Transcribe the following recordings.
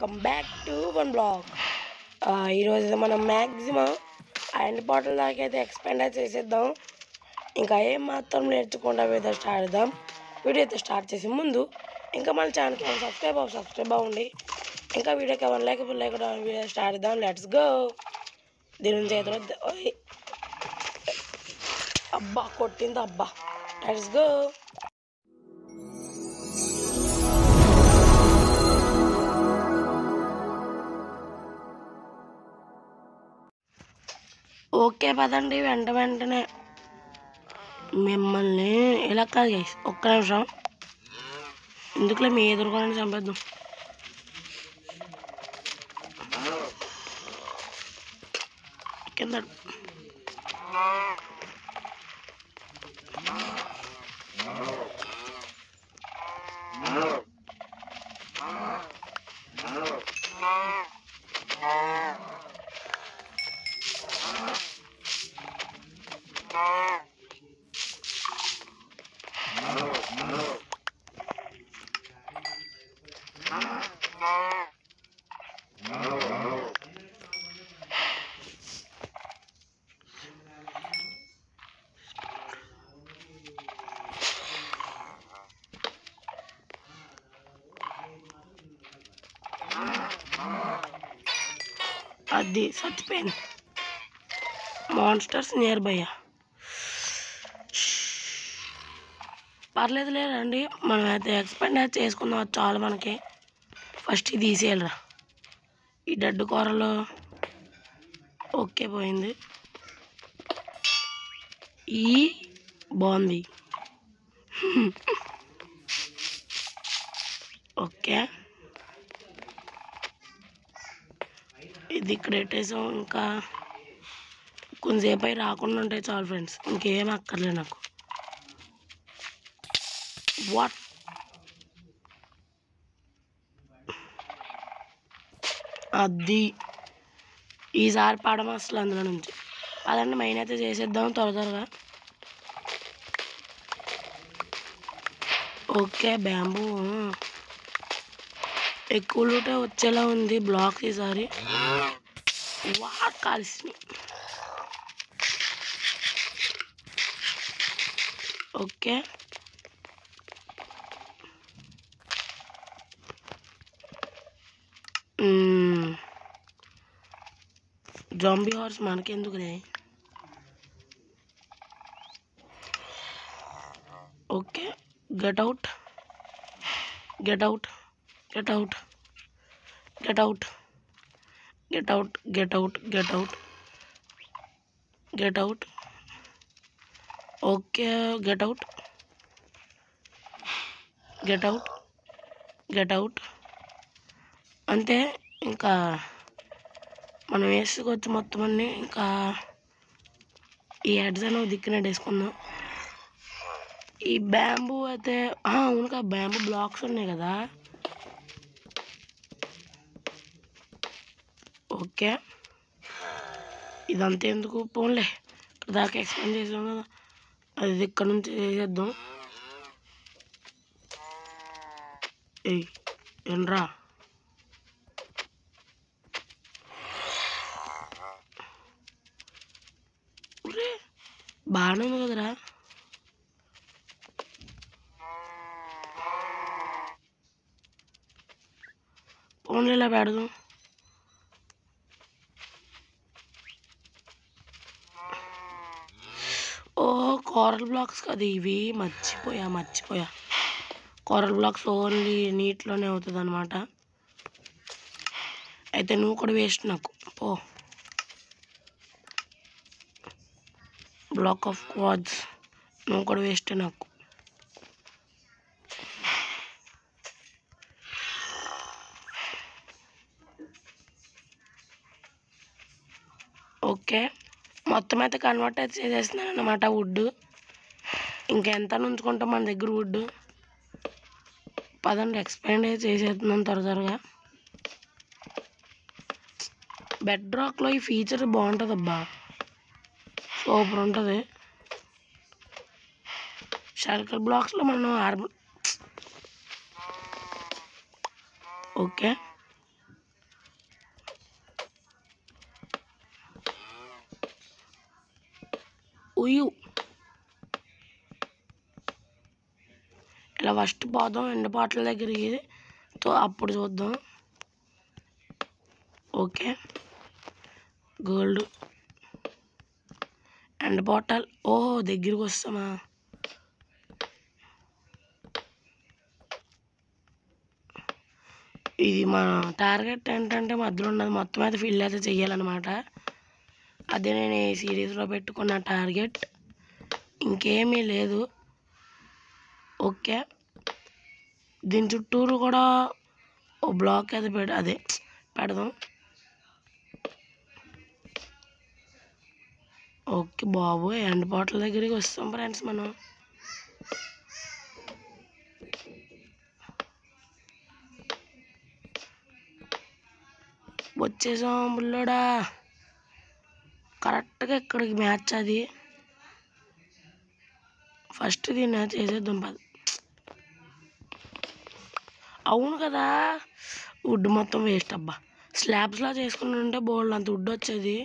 Welcome back to one blog. ఈరోజు మనం maximum iron bottle దాకా అయితే ఎక్స్పెండ్ చేసేద్దాం. ఇంకా ఏం మాత్రం నేర్చుకుంటా వీడియో స్టార్ట్ చేద్దాం. వీడియో అయితే స్టార్ట్ చేసే ముందు ఇంకా మన ఛానల్కి సబ్స్క్రైబ్ అవ్వండి. ఇంకా వీడియోకి ఎవరు లైక్ వీడియో స్టార్ట్ చేద్దాం. Let's go. దీని నుంచి అయితే అబ్బా కొట్టింది అబ్బా. Let's go. ఓకే పదండి, వెంటనే మిమ్మల్ని ఇలా కాదు గైస్, ఒక్క నిమిషం. ఎందుకులే మీ ఎదురుకోవాలని చంపేద్దాం. కింద అది చచ్చిపోయింది. Monsters near by. పర్లేదు లేదండి, మనం అయితే ఎక్స్పెండ్ అయితే చేసుకుందాం. చాలు మనకి. ఫస్ట్ ఇది తీసేయాలిరా, ఈ డెడ్ కూరలో. ఓకే పోయింది. ఈ బాగుంది. ఓకే ఇది ఇక్కడ పెట్టేసాం. ఇంకా కొంచెంసేపు అయి రాకుండా ఉంటే చాలు ఫ్రెండ్స్, ఇంకేం అక్కర్లేదు నాకు. వాట్ అది ఈసారి పడమ అసలు అందులో నుంచి. అదండి మైన్ అయితే చేసేద్దాం త్వరగా. ఓకే బ్యాంబూ ఎక్కువ లూటే వచ్చేలా ఉంది. బ్లాక్స్ ఈసారి వాట్ కాల్సి. ఓకే జాంబీ హార్స్ మనకెందుకులే. Okay get out. Okay get out అంతే. ఇంకా మనం వేసుకోవచ్చు మొత్తం అన్నీ. ఇంకా ఈ హెడ్స్ అనేవి దిక్కున వేసుకుందాం. ఈ బ్యాంబూ అయితే అవునుగా బ్యాంబూ బ్లాక్స్ ఉన్నాయి కదా. ఓకే ఇదంతా ఎందుకు, పోన్లే. ఇక్కడ దాకా ఎక్స్ప్లెయిన్ చేసాం కదా, అది ఇక్కడ నుంచి చేసేద్దాం. ఏంట్రా బాగానే ఉంది కదరా. ఫోన్లో ఇలా పెడదాం. ఓ కోరల్ బ్లాక్స్ కదా ఇవి, మర్చిపోయా. కోరల్ బ్లాక్స్ ఓన్లీ నీటిలోనే అవుతుంది అనమాట. అయితే నువ్వు కూడా వేస్ట్ నాకు. పో. బ్లాక్ ఆఫ్ క్వాడ్స్ నువ్వు కూడా వేస్ట్ నాకు. ఓకే మొత్తం అయితే కన్వర్ట్ అయితే చేసేస్తున్నాను అన్నమాట వుడ్. ఇంకెంత ఉంచుకుంటాం మన దగ్గర వుడ్. పదండి ఎక్స్పాండ్ అయితే చేసేస్తున్నాం త్వరగా. బెడ్ రాక్లో ఈ ఫీచర్ బాగుంటుంది అబ్బా, సూపర్ ఉంటుంది. షల్కర్ బ్లాక్స్లో మనం ఓకే ఉయ్యు. ఇలా ఫస్ట్ పోదాం ఎండ బాటిల్ దగ్గరికి, అప్పుడు చూద్దాం. ఓకే, గోల్డ్ ఎండ బాటిల్. ఓహో, దగ్గరికి వస్తామా? ఇది మన టార్గెట్ ఏంటంటే మధ్యలో ఉన్నది మొత్తం అయితే ఫిల్ అయితే చెయ్యాలన్నమాట. అదే నేను ఈ సిరీస్లో పెట్టుకున్న టార్గెట్, ఇంకేమీ లేదు. ఓకే, దీని చుట్టూరు కూడా ఓ బ్లాక్ అయితే పెడదాం. ఓకే బాబు, ఎండ బాటిల్ దగ్గరికి వస్తాం ఫ్రెండ్స్. మనం వచ్చేసాం బుల్లోడా. కరెక్ట్గా ఇక్కడికి మ్యాచ్ అది. ఫస్ట్ దీన్ని చేసేద్దాం పద. అవును కదా, వుడ్ మొత్తం వేస్ట్ అబ్బా. స్లాబ్స్లా చేసుకుని ఉంటే బోల్డ్ అంత వుడ్ వచ్చేది.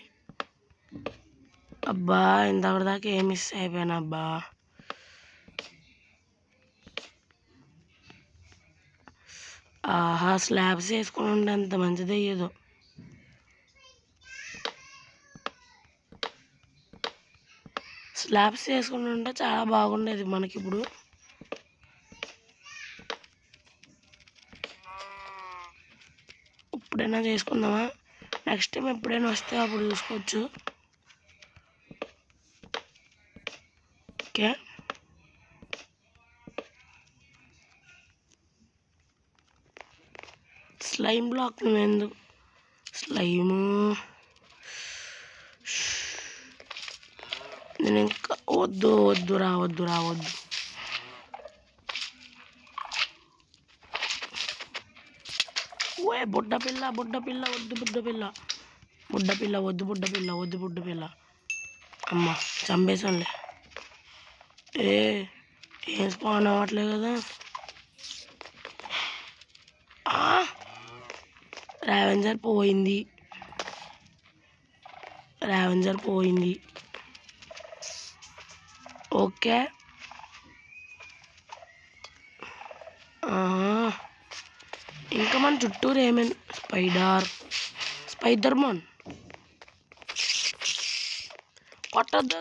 అబ్బా, ఇంతవరదాకా ఏం మిస్ అయిపోయాను అబ్బా. ఆహా, స్లాబ్స్ వేసుకుని ఉంటే అంత మంచిది అయ్యేదో. స్లాబ్స్ వేసుకుని ఉంటే చాలా బాగుండేది మనకి. ఇప్పుడు ఇప్పుడైనా చేసుకుందామా? నెక్స్ట్ టైం ఎప్పుడైనా వస్తే అప్పుడు చూసుకోవచ్చు. ఓకే, స్లైమ్ బ్లాక్ నువ్వెందుకు? స్లైము నేను ఇంకా వద్దు రావద్దు. ఓయ్ బుడ్డ పిల్ల వద్దు. బుడ్డ పిల్ల. అమ్మ, చంపేసానులే. ఏం స్పాన్ అవ్వట్లేదు కదా. రావెంజర్ పోయింది. ఓకే, ఇంకా మన చుట్టూరు ఏమైనా స్పైడర్ మాన్. కొట్టద్దు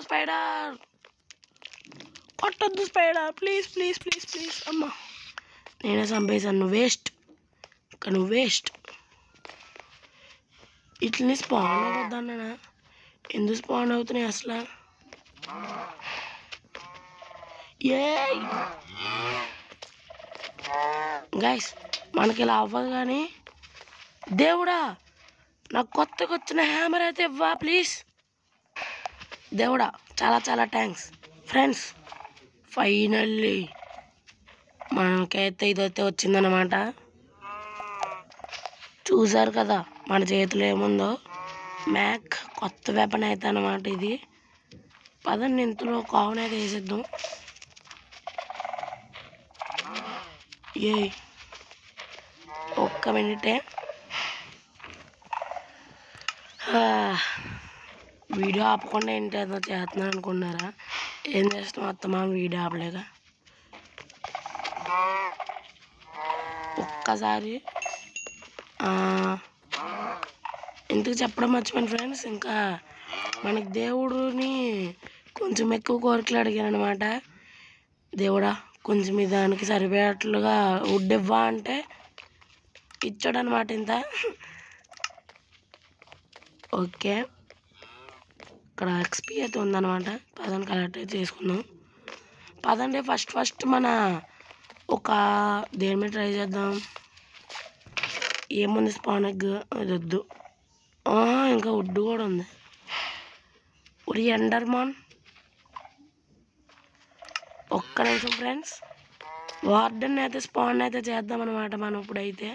స్పైడర్, ప్లీజ్. అమ్మా, నేనే చంపేశాను. నువ్వు వేస్ట్. ఇట్లని స్పాన్ అవ్వద్దన్నా, ఎందుకు స్పాన్ అవుతున్నాయి అసలు? గైస్, మనకి ఇలా అవ్వదు కానీ. దేవుడా, నాకు కొత్తగా వచ్చిన హ్యామర్ అయితే ఇవ్వా ప్లీజ్. దేవుడా, చాలా థ్యాంక్స్ ఫ్రెండ్స్. ఫైనల్లీ మనకైతే ఇదైతే వచ్చిందనమాట. చూసారు కదా మన చేతిలో ఏముందో. మ్యాక్ కొత్త వెపన్ అయితే అనమాట ఇది. పదండి, ఇంతలో కావున అయితే వేసేద్దాం. ఒక్క మినిటే. వీడియో ఆపకుండా ఏంటి ఏదో చేస్తున్నాను అనుకున్నారా? ఏం చేస్తాం, అత్తమా వీడియో ఆపలేక. ఒక్కసారి ఎందుకు చెప్పడం మర్చిపోయాను ఫ్రెండ్స్. ఇంకా మనకి దేవుడిని కొంచెం ఎక్కువ కోరికలు అడిగాను అనమాట. దేవుడా, కొంచెం దానికి సరిపోయేట్లుగా వుడ్ ఇవ్వా అంటే ఇచ్చాడు అనమాట ఇంత. ఓకే, ఇక్కడ ఎక్స్పీ అయితే ఉందన్నమాట. పదండి కలెక్ట్ అయితే చేసుకుందాం. పదండి ఫస్ట్ మన ఒక దేని మీద ట్రై చేద్దాం. ఏముంది, స్పాన్ ఎగ్ అది వద్దు. ఇంకా వుడ్ కూడా ఉంది. ఎండర్మాన్. ఒక్క నిమిషం ఫ్రెండ్స్, వార్డెన్ అయితే స్పాన్ అయితే చేద్దాం అనమాట మనం ఇప్పుడైతే.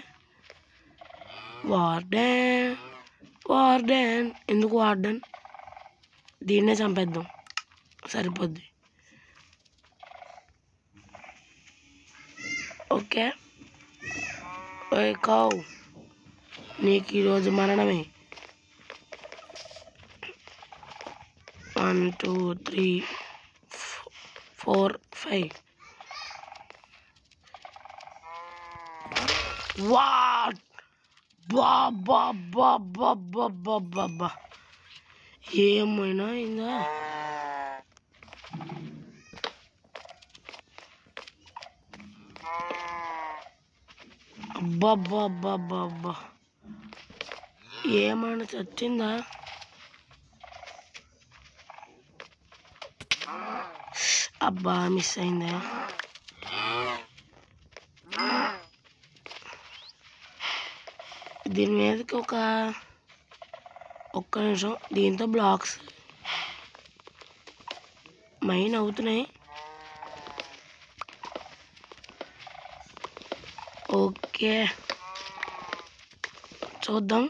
వార్డెన్ ఎందుకు వార్డెన్? దీన్నే చంపేద్దాం, సరిపోద్ది. ఓకే, కావు, నీకు ఈరోజు మరణమే. 1 2 3 4 5. వాట్ బాబా ఏమైనా అయిందా? అబ్బా ఏమైనా చచ్చిందా? అబ్బా మిస్ అయిందా? దీని మీదకి ఒక్క నిమిషం, దీంతో బ్లాక్స్ మైన్ అవుతున్నాయి. ఓకే చూద్దాం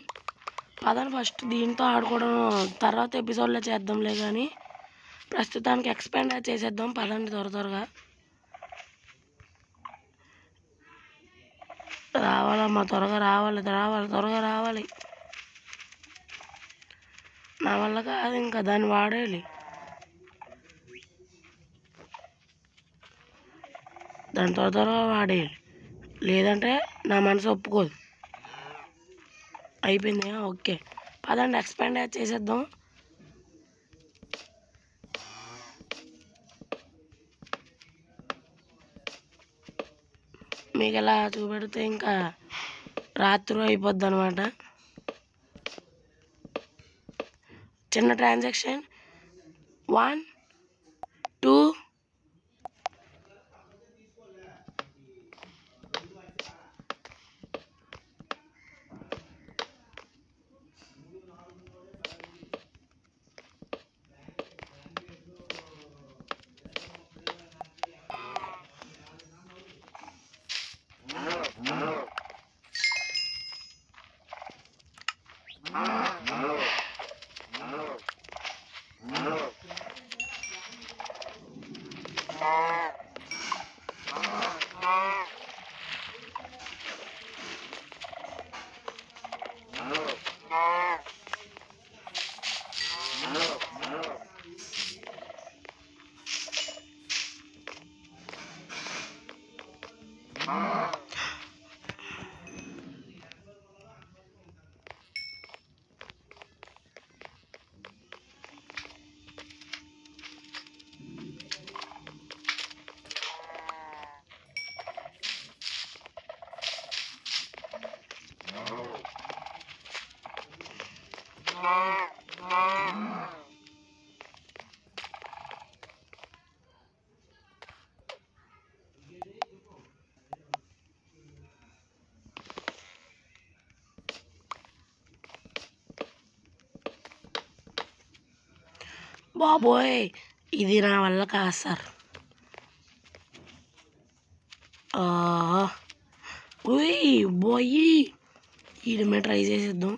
పదండి. ఫస్ట్ దీంతో ఆడుకోవడం తర్వాత ఎపిసోడ్లో చేద్దాంలే, కానీ ప్రస్తుతానికి ఎక్స్పాండ్ చేసేద్దాం. పదండి త్వరగా రావాలమ్మా, త్వరగా రావాలి. నా వల్ల కాదు, ఇంకా దాన్ని వాడేయాలి. దాన్ని త్వరగా వాడేయాలి, లేదంటే నా మనసు ఒప్పుకోదు. అయిపోయింది. ఓకే పదండి ఎక్స్పాండ్ చేసేద్దాం. మీకు ఎలా చూపెడితే ఇంకా రాత్రి అయిపోద్ది అనమాట. చిన్న ట్రాన్సాక్షన్ 1 2 బాబోయ్ ఇది నా వల్ల కాదు సార్. పోయి వీడి మీద ట్రై చేసేద్దాం.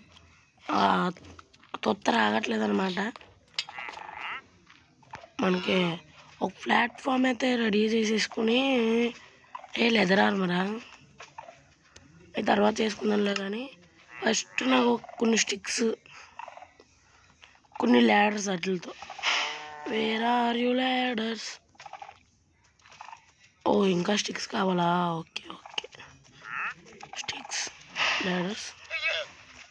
తొత్త రాగట్లేదు అనమాట. మనకి ఒక ప్లాట్ఫామ్ అయితే రెడీ చేసేసుకుని లెదర్ ఆర్మరా తర్వాత చేసుకుందాంలే, కానీ ఫస్ట్ నాకు కొన్ని స్టిక్స్, కొన్ని ల్యాడర్స్ వాటితో. Where are you ladders? ఓ ఇంకా స్టిక్స్ కావాలా? ఓకే స్టిక్స్ ల్యాడర్స్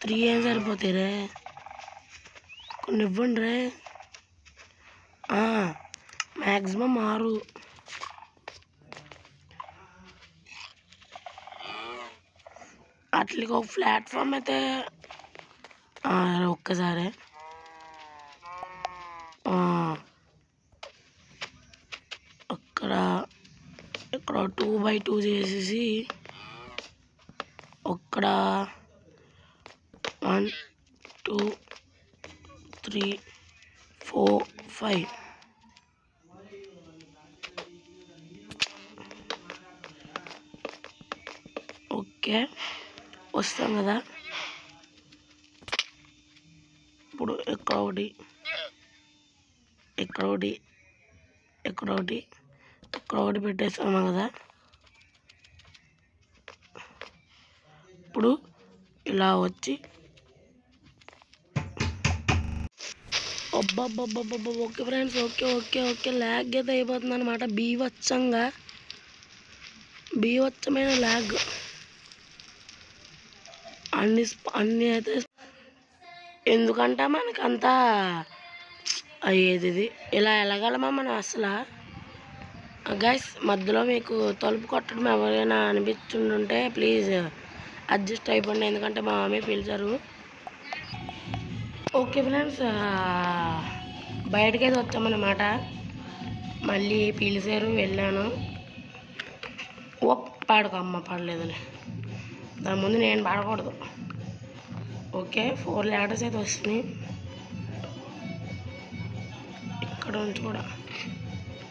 3 ఏం సరిపోతాయి రే, కొన్ని ఇవ్వండి రే. మ్యాక్సిమం 6. అట్లకి ఒక ప్లాట్ఫామ్ అయితే ఒక్కసారి ఇక్కడ 2x2 చేసేసి ఇక్కడ 1 2 3 4 5 ఓకే వస్తాం కదా. ఇప్పుడు ఇక్కడ ఒకటి పెట్టేస్తాము కదా. ఇప్పుడు ఇలా వచ్చి అబ్బబ్బబ్బబ్బబ్బ okay friends, okay okay okay lag అయితే అయిపోతుంది అనమాట. బీవచ్చమైన ల్యాగ్ అన్ని అయితే. ఎందుకంటే మనకంతా అయ్యేది ఇలా వెళ్ళగలమా మనం అసలు. గైస్ మధ్యలో మీకు తలుపు కొట్టడం ఎవరైనా అనిపించుంటే ప్లీజ్ అడ్జస్ట్ అయిపోండి, ఎందుకంటే మా మమ్మీ పిలిచారు. ఓకే ఫ్రెండ్స్, బయటకైతే వచ్చామన్నమాట. మళ్ళీ పిలిచారు, వెళ్ళాను. పాడుకో పడలేదని దాని ముందు నేను పాడకూడదు. ఓకే 4 letters అయితే వస్తున్నాయి ఇక్కడ నుంచి కూడా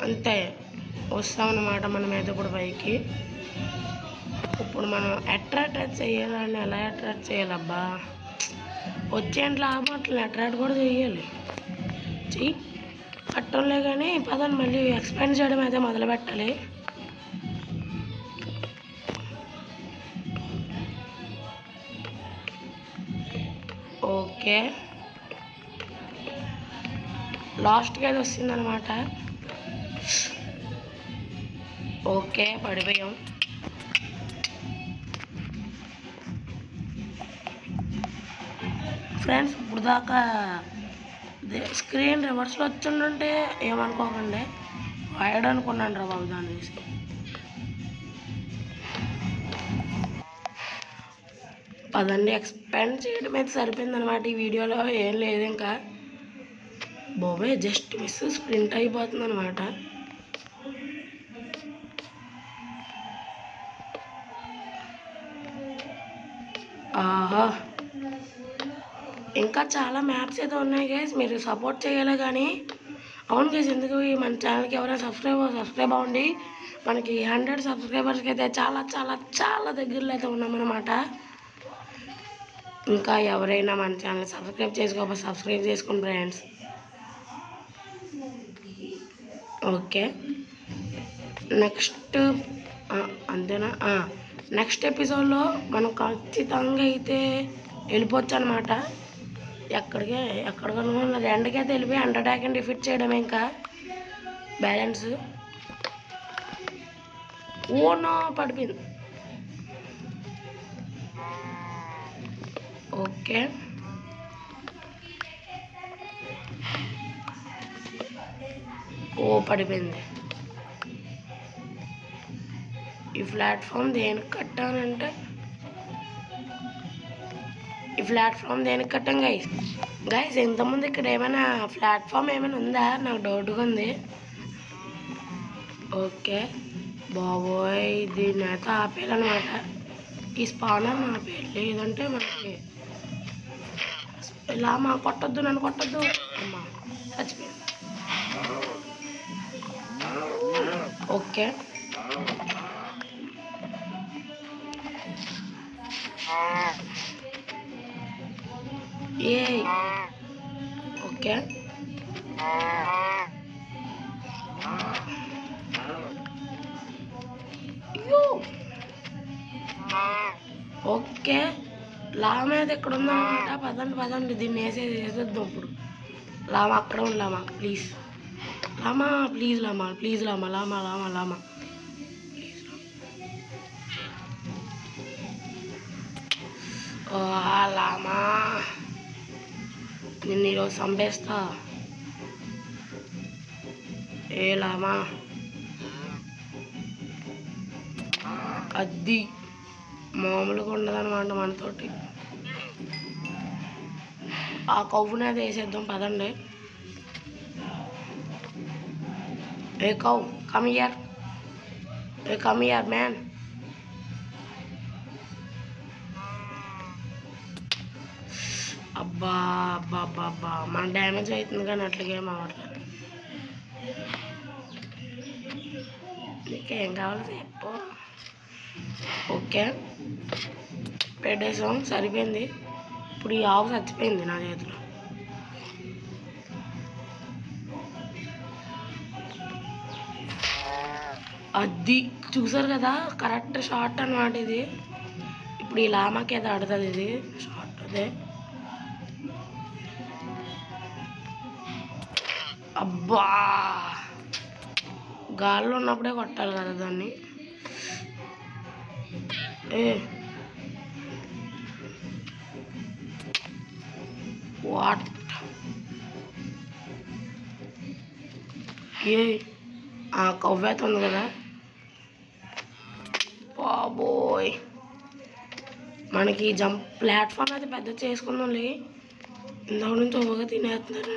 అంతే. వస్తామన్నమాట మనం అయితే ఇప్పుడు పైకి. ఇప్పుడు మనం అట్రాక్ట్ చేయాలని ఎలా అట్రాక్ట్ చేయాలబ్బా, వచ్చేంటి లాభం అట్లా అట్రాక్ట్ కూడా చేయాలి. చెయ్యి కట్టంలే కానీ పదండి మళ్ళీ ఎక్స్పాండ్ చేయడం అయితే మొదలు పెట్టాలి. ఓకే లాస్ట్కి అయితే వస్తుందన్నమాట. ఓకే పడిపోయాం. ఫ్రెండ్స్ ఇప్పుడు దాకా స్క్రీన్ రివర్స్లో వచ్చిందంటే ఏమనుకోకండి, వాయడం అనుకున్నాను రా బాబు దాన్ని చూసి. పదండి ఎక్స్పాండ్ చేయడం అయితే సరిపోయింది అనమాట. ఈ వీడియోలో ఏం లేదు ఇంకా. బాబాయ్ జస్ట్ మిస్ స్ప్రింట్ అయిపోతుంది అనమాట. ఆహా ఇంకా చాలా మ్యాప్స్ అయితే ఉన్నాయి గైస్, మీరు సపోర్ట్ చేయాలి కానీ. అవును గైస్, ఎందుకు మన ఛానల్కి ఎవరైనా సబ్స్క్రైబ్ అవ్వండి. మనకి 100 సబ్స్క్రైబర్స్కి అయితే చాలా చాలా చాలా దగ్గరలో అయితే ఉన్నామన్నమాట. ఇంకా ఎవరైనా మన ఛానల్ సబ్స్క్రైబ్ చేసుకోకపోతే సబ్స్క్రైబ్ చేసుకోండి ఫ్రెండ్స్. ఓకే నెక్స్ట్ అంతేనా, నెక్స్ట్ ఎపిసోడ్లో మనం ఖచ్చితంగా అయితే వెళ్ళిపోవచ్చు అనమాట. ఎక్కడికో రెండుకైతే వెళ్ళిపోయి అండర్టాక్ని డిఫీట్ చేయడం ఇంకా బ్యాలెన్స్. ఓనో పడిపోయింది. ఓకే పడిపోయింది. ఈ ప్లాట్ఫామ్ దేనికి కట్టానంటే, ఈ ప్లాట్ఫామ్ దేనికి కట్టాం గైస్ ఇంతకుముందు ఇక్కడ ఏమైనా ప్లాట్ఫామ్ ఏమైనా ఉందా, నాకు డౌట్గా ఉంది. ఓకే బాబోయ్ దీన్ని అయితే ఆపేయాలన్నమాట. ఈ స్పానర్ ఆపేయాలి, లేదంటే మనకి ఇలా కొట్టద్దు, నన్ను కొట్టద్దు. అమ్మా చచ్చిపోయింది. ఓకే ఓకే ఓకే లామా అయితే ఇక్కడ ఉందన్నమాట. పదండి దీన్ని వేసేద్దాం ఇప్పుడు. లామా అక్కడ ఉంది. లామా ప్లీజ్, లామా ప్లీజ్, లామా ప్లీజ్, లామా లామా లామా లామా లామా నిన్ను ఈరోజు చంపేస్తా. ఏ లామా అది మామూలుగా ఉండదన్నమాట మనతోటి. ఆ కవ్వుని అది వేసేద్దాం పదండి. ఏ కవ్ కమ్ హియర్, ఏ కమ్ హియర్ మ్యాన్. అబ్బా అబ్బా అబ్బా అబ్బా మన డ్యామేజ్ అవుతుంది కానీ అట్లాగే ఏం అవ్వట్లేదు. నీకేం కావాలి చెప్పు. ఓకే పెట్టేసాం, సరిపోయింది. ఇప్పుడు ఈ ఆవు చచ్చిపోయింది నా చేతిలో. అది చూసారు కదా, కరెక్ట్ షార్ట్ అన్నమాట ఇది. ఇప్పుడు ఈ లామాకి ఏదో ఆడుతుంది ఇది షార్ట్. అదే అబ్బా గాల్లో ఉన్నప్పుడే కొట్టాలి కదా దాన్ని. వాట్ కవ్వేత ఉంది కదా బాబోయ్. మనకి జంప్ ప్లాట్ఫామ్ అయితే పెద్ద చేసుకుందాంలే. ఇందాక నుంచి ఓగా తినేస్తున్నారు.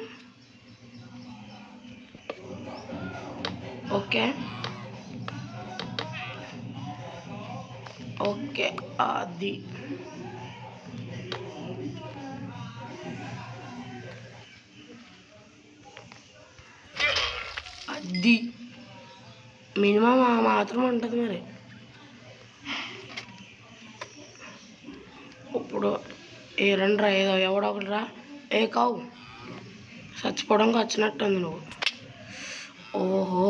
ఓకే ఓకే అది అది మినిమం మాత్రం ఉంటుంది మరి. ఇప్పుడు రండిరా, ఏదో ఎవడో ఒకటి రా. కావు చచ్చిపోవడానికి వచ్చినట్టుంది నువ్వు. ఓహో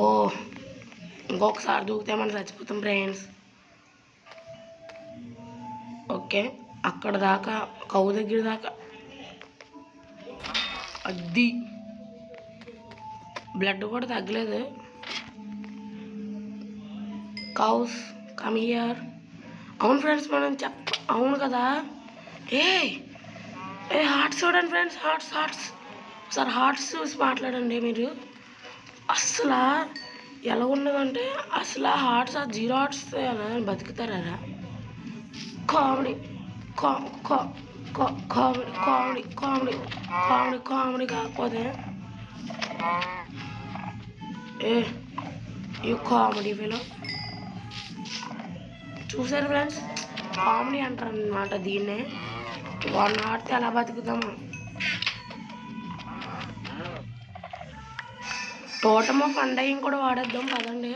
ఇంకొకసారి దూకితే మనం చచ్చిపోతాం ఫ్రెండ్స్. ఓకే అక్కడ దాకా కవ్వు దగ్గర దాకా. అది బ్లడ్ కూడా తగ్గలేదు. Cows come here. అవును ఫ్రెండ్స్ మనం అవును కదా. హార్ట్స్ చూడండి ఫ్రెండ్స్, హార్ట్స్ సార్ హార్ట్స్ చూసి మాట్లాడండి మీరు. అసలు ఎలా ఉన్నదంటే అసలు హార్ట్స్ 0 హార్ట్స్ బతుకుతారా? Comedy comedy comedy comedy comedy comedy కాకపోతే ఈ కామెడీ ఫిలో చూసారు ఫ్రెండ్స్. కామెడీ అంటారు అన్నమాట దీన్నే. 1 ఆడితే ఎలా బతుకుతాము. టోటమ్ ఆఫ్ అండయింగ్ కూడా వాడేద్దాం పదండి.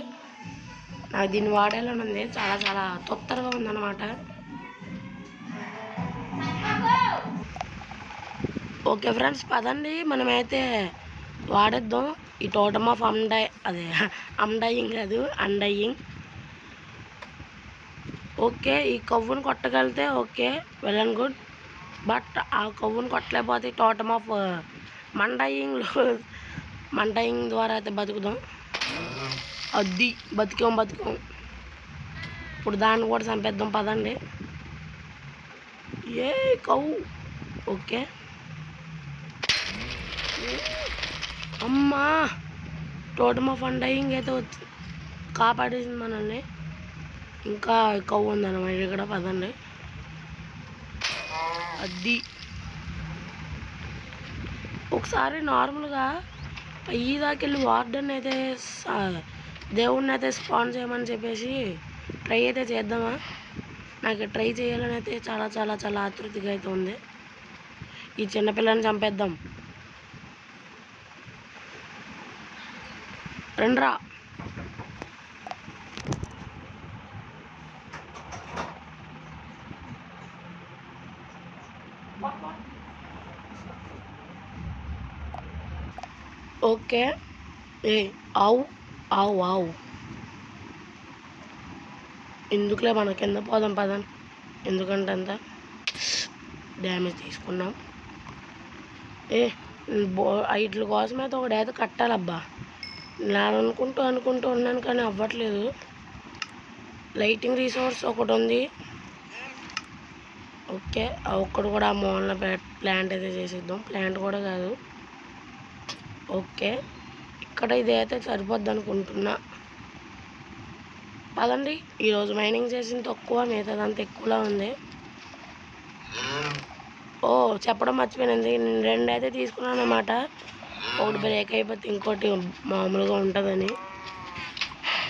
నాకు దీన్ని వాడేయాలని ఉంది. చాలా చాలా తొత్తరగా ఉందన్నమాట. ఓకే ఫ్రెండ్స్ పదండి మనమైతే వాడేద్దాం ఈ టోటమ్ ఆఫ్ అండయింగ్ కాదు అండయింగ్. ఓకే ఈ కవ్వును కొట్టగలితే okay well and good. But ఆ కవ్వును కొట్టలేకపోతే టోటమ్ ఆఫ్ మండయింగ్ ద్వారా అయితే బతుకుదాం. అది బతికాం. ఇప్పుడు దాన్ని కూడా చంపేద్దాం పదండి. కవ్వు ఓకే. అమ్మా టోటమ్ ఆఫ్ అండయింగ్ అయితే వచ్చి కాపాడేసింది మనల్ని. ఇంకా కవ్వు ఉందన్నమాట ఇక్కడ పదండి. అది ఒకసారి నార్మల్గా పై దాకెళ్ళి వార్డెన్ అయితే దేవుడిని అయితే స్పాన్ చేయమని చెప్పేసి ట్రై అయితే చేద్దామా. నాకు ట్రై చేయాలని అయితే చాలా చాలా చాలా ఆతృతగా అయితే ఉంది. ఈ చిన్నపిల్లని చంపేద్దాం రండ్రా. ఓకే ఆవు ఎందుకులే మన కింద పోదాం పదం. ఎందుకంటే అంత డ్యామేజ్ తీసుకున్నాం. వీటి కోసమైతే ఒకడైతే కట్టాలబ్బా. నేను అనుకుంటూ ఉన్నాను కానీ అవ్వట్లేదు. లైటింగ్ రిసోర్స్ ఒకటి ఉంది. ఓకే ఒక్కడు కూడా ఆ మూలన ప్లాంట్ అయితే చేసేద్దాం. ప్లాంట్ కూడా కాదు. ఓకే ఇక్కడ ఇది అయితే సరిపోద్ది అనుకుంటున్నా. పదండి ఈరోజు మైనింగ్ చేసింది తక్కువ, మిగతాదంతా ఎక్కువలా ఉంది. చెప్పడం మర్చిపోయింది. నేను 2 అయితే తీసుకున్నాను అన్నమాట. ఒకటి బ్రేక్ అయిపోతే ఇంకోటి మామూలుగా ఉంటుందని.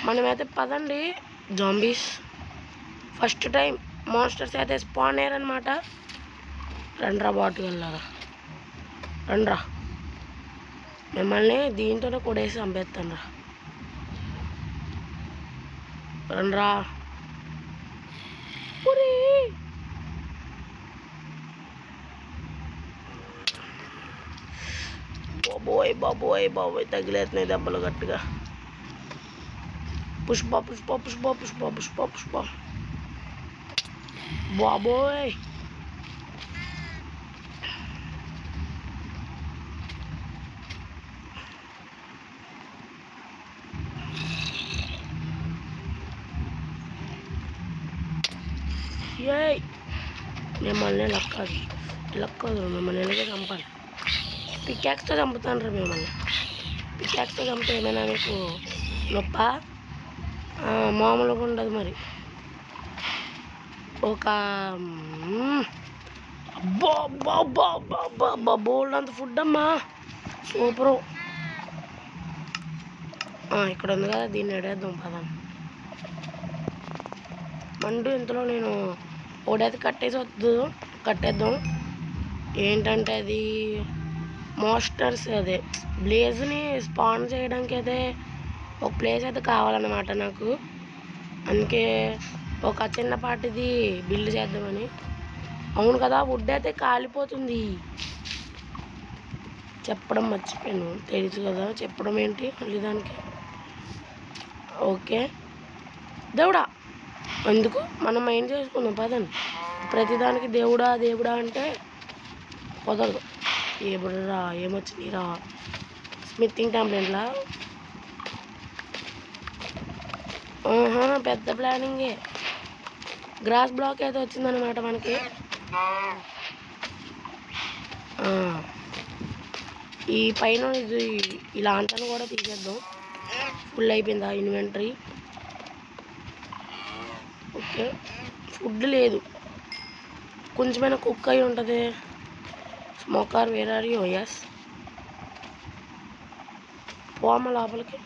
మనమైతే పదండి జాంబీస్ ఫస్ట్ టైం మాన్స్టర్స్ అయితే స్పాన్ అయ్యారనమాట. రండ్రా బాటుకు వెళ్ళారా రండ్రా. మిమ్మల్ని దీంతోనే కొడేసి చంపేస్తాను రా. రండ్రా బాబోయ్ తగిలేస్తున్నాయి దెబ్బలు గట్టిగా. పుష్ప బాబోయ్. ఏ మిమ్మల్ని లక్కదు మిమ్మల్ని ఎలాగే చంపాలి. పికాక్స్తో చంపుతాను రా మిమ్మల్ని. పికాక్స్తో చంపితే ఏమైనా మీకు నొప్ప? మామూలుగా ఉండదు మరి. ఒక బోల్డ్ అంత ఫుడ్ అమ్మా, సూపరు. ఇక్కడ ఉంది కదా, దీన్ని ఎడేద్దాం పదం. మండు ఇంతలో నేను ఒకటైతే కట్టేద్దాం. ఏంటంటే అది మోస్టర్స్, అదే బ్లేజ్ని స్పాన్ చేయడానికి అయితే ఒక ప్లేస్ అయితే కావాలన్నమాట నాకు. అందుకే ఒక చిన్నపాటిది బిల్డ్ చేద్దామని. అవును కదా, వుడ్ అయితే కాలిపోతుంది. చెప్పడం మర్చిపోయాను, తెలుసు కదా చెప్పడం ఏంటి మళ్ళీ దానికి. ఓకే దేవుడా, ఎందుకు మనం మైండ్ చేసుకుందాం పదండి. ప్రతిదానికి దేవుడా అంటే కుదరదు. ఏమొచ్చింది రా, స్మిత్తింగ్ టెంప్లెట్లా? పెద్ద ప్లానింగే. గ్రాస్ బ్లాక్ అయితే వచ్చిందనమాట మనకి. ఈ పైన ఇది ఇలా అంటాను కూడా తీసేద్దాం. ఫుల్ అయిపోయిందా ఇన్వెంటరీ? ఓకే, ఫుడ్ లేదు, కొంచెమైనా కుక్ అయి ఉంటుంది. Smoker where are you? Yes, పోమ లోపలికి.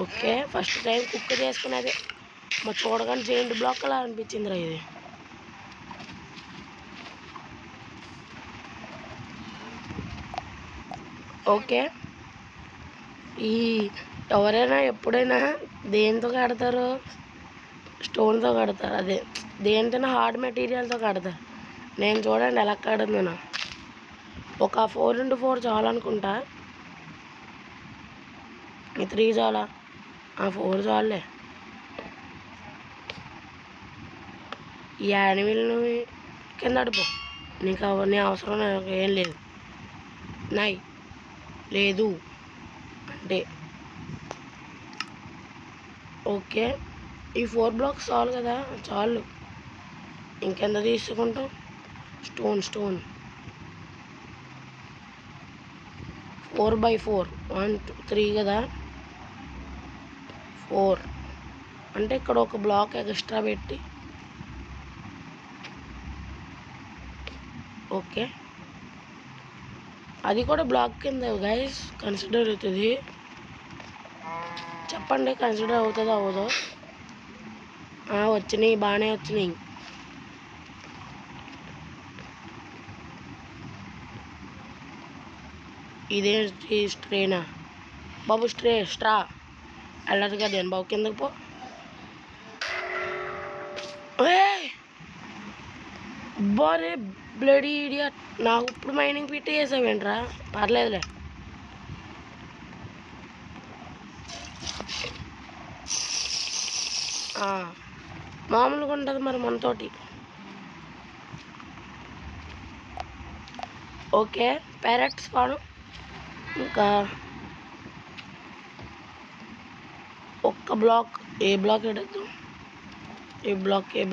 ఓకే, ఫస్ట్ టైం కుక్ చేసుకునేది మా చూడగానే జైంట్ బ్లాక్ అలా అనిపించింది రా ఇది. ఓకే, ఈ ఎవరైనా ఎప్పుడైనా దేంతో కడతారు? స్టోన్తో కడతారు. అదే దేంతైనా హార్డ్ మెటీరియల్తో కడతారు. నేను చూడండి ఎలా కడుతున్నాను. ఒక 4x4 చాలనుకుంటా. ఈ 3 చాలా, 4 చాలులే. ఈ యానిమల్ని కింద అడుపు, నీకు అవన్నీ అవసరం ఏం లేదు. లేదు అంటే ఓకే, ఈ 4 బ్లాక్స్ చాలు కదా, చాలు. ఇంకెంత తీసుకుంటాం? స్టోన్ 4x4 1 2 3 కదా, 4 అంటే ఇక్కడ ఒక బ్లాక్ ఎక్స్ట్రా పెట్టి. ఓకే, అది కూడా బ్లాక్ కింద గైస్ కన్సిడర్ అవుతుంది. చెప్పండి కన్సిడర్ అవుతుందో అవ్వదో. వచ్చినాయి, బాగానే వచ్చినాయి. ఇదేంటి స్ట్రేనా బాబు? స్ట్రా వెళ్ళదు కదా బాబు, కిందకు పో. బరే బ్లడీ ఇడియట్, నాకు ఇప్పుడు మైనింగ్ పిట్టి వేసావేంట్రా? పర్లేదులే. మామూలుగా ఉంటుంది మరి మనతోటి. ఓకే, ప్యారెట్స్ పాను. ఇంకా ఒక్క బ్లాక్, ఏ బ్లాక్ ఎడద్దు? ఏ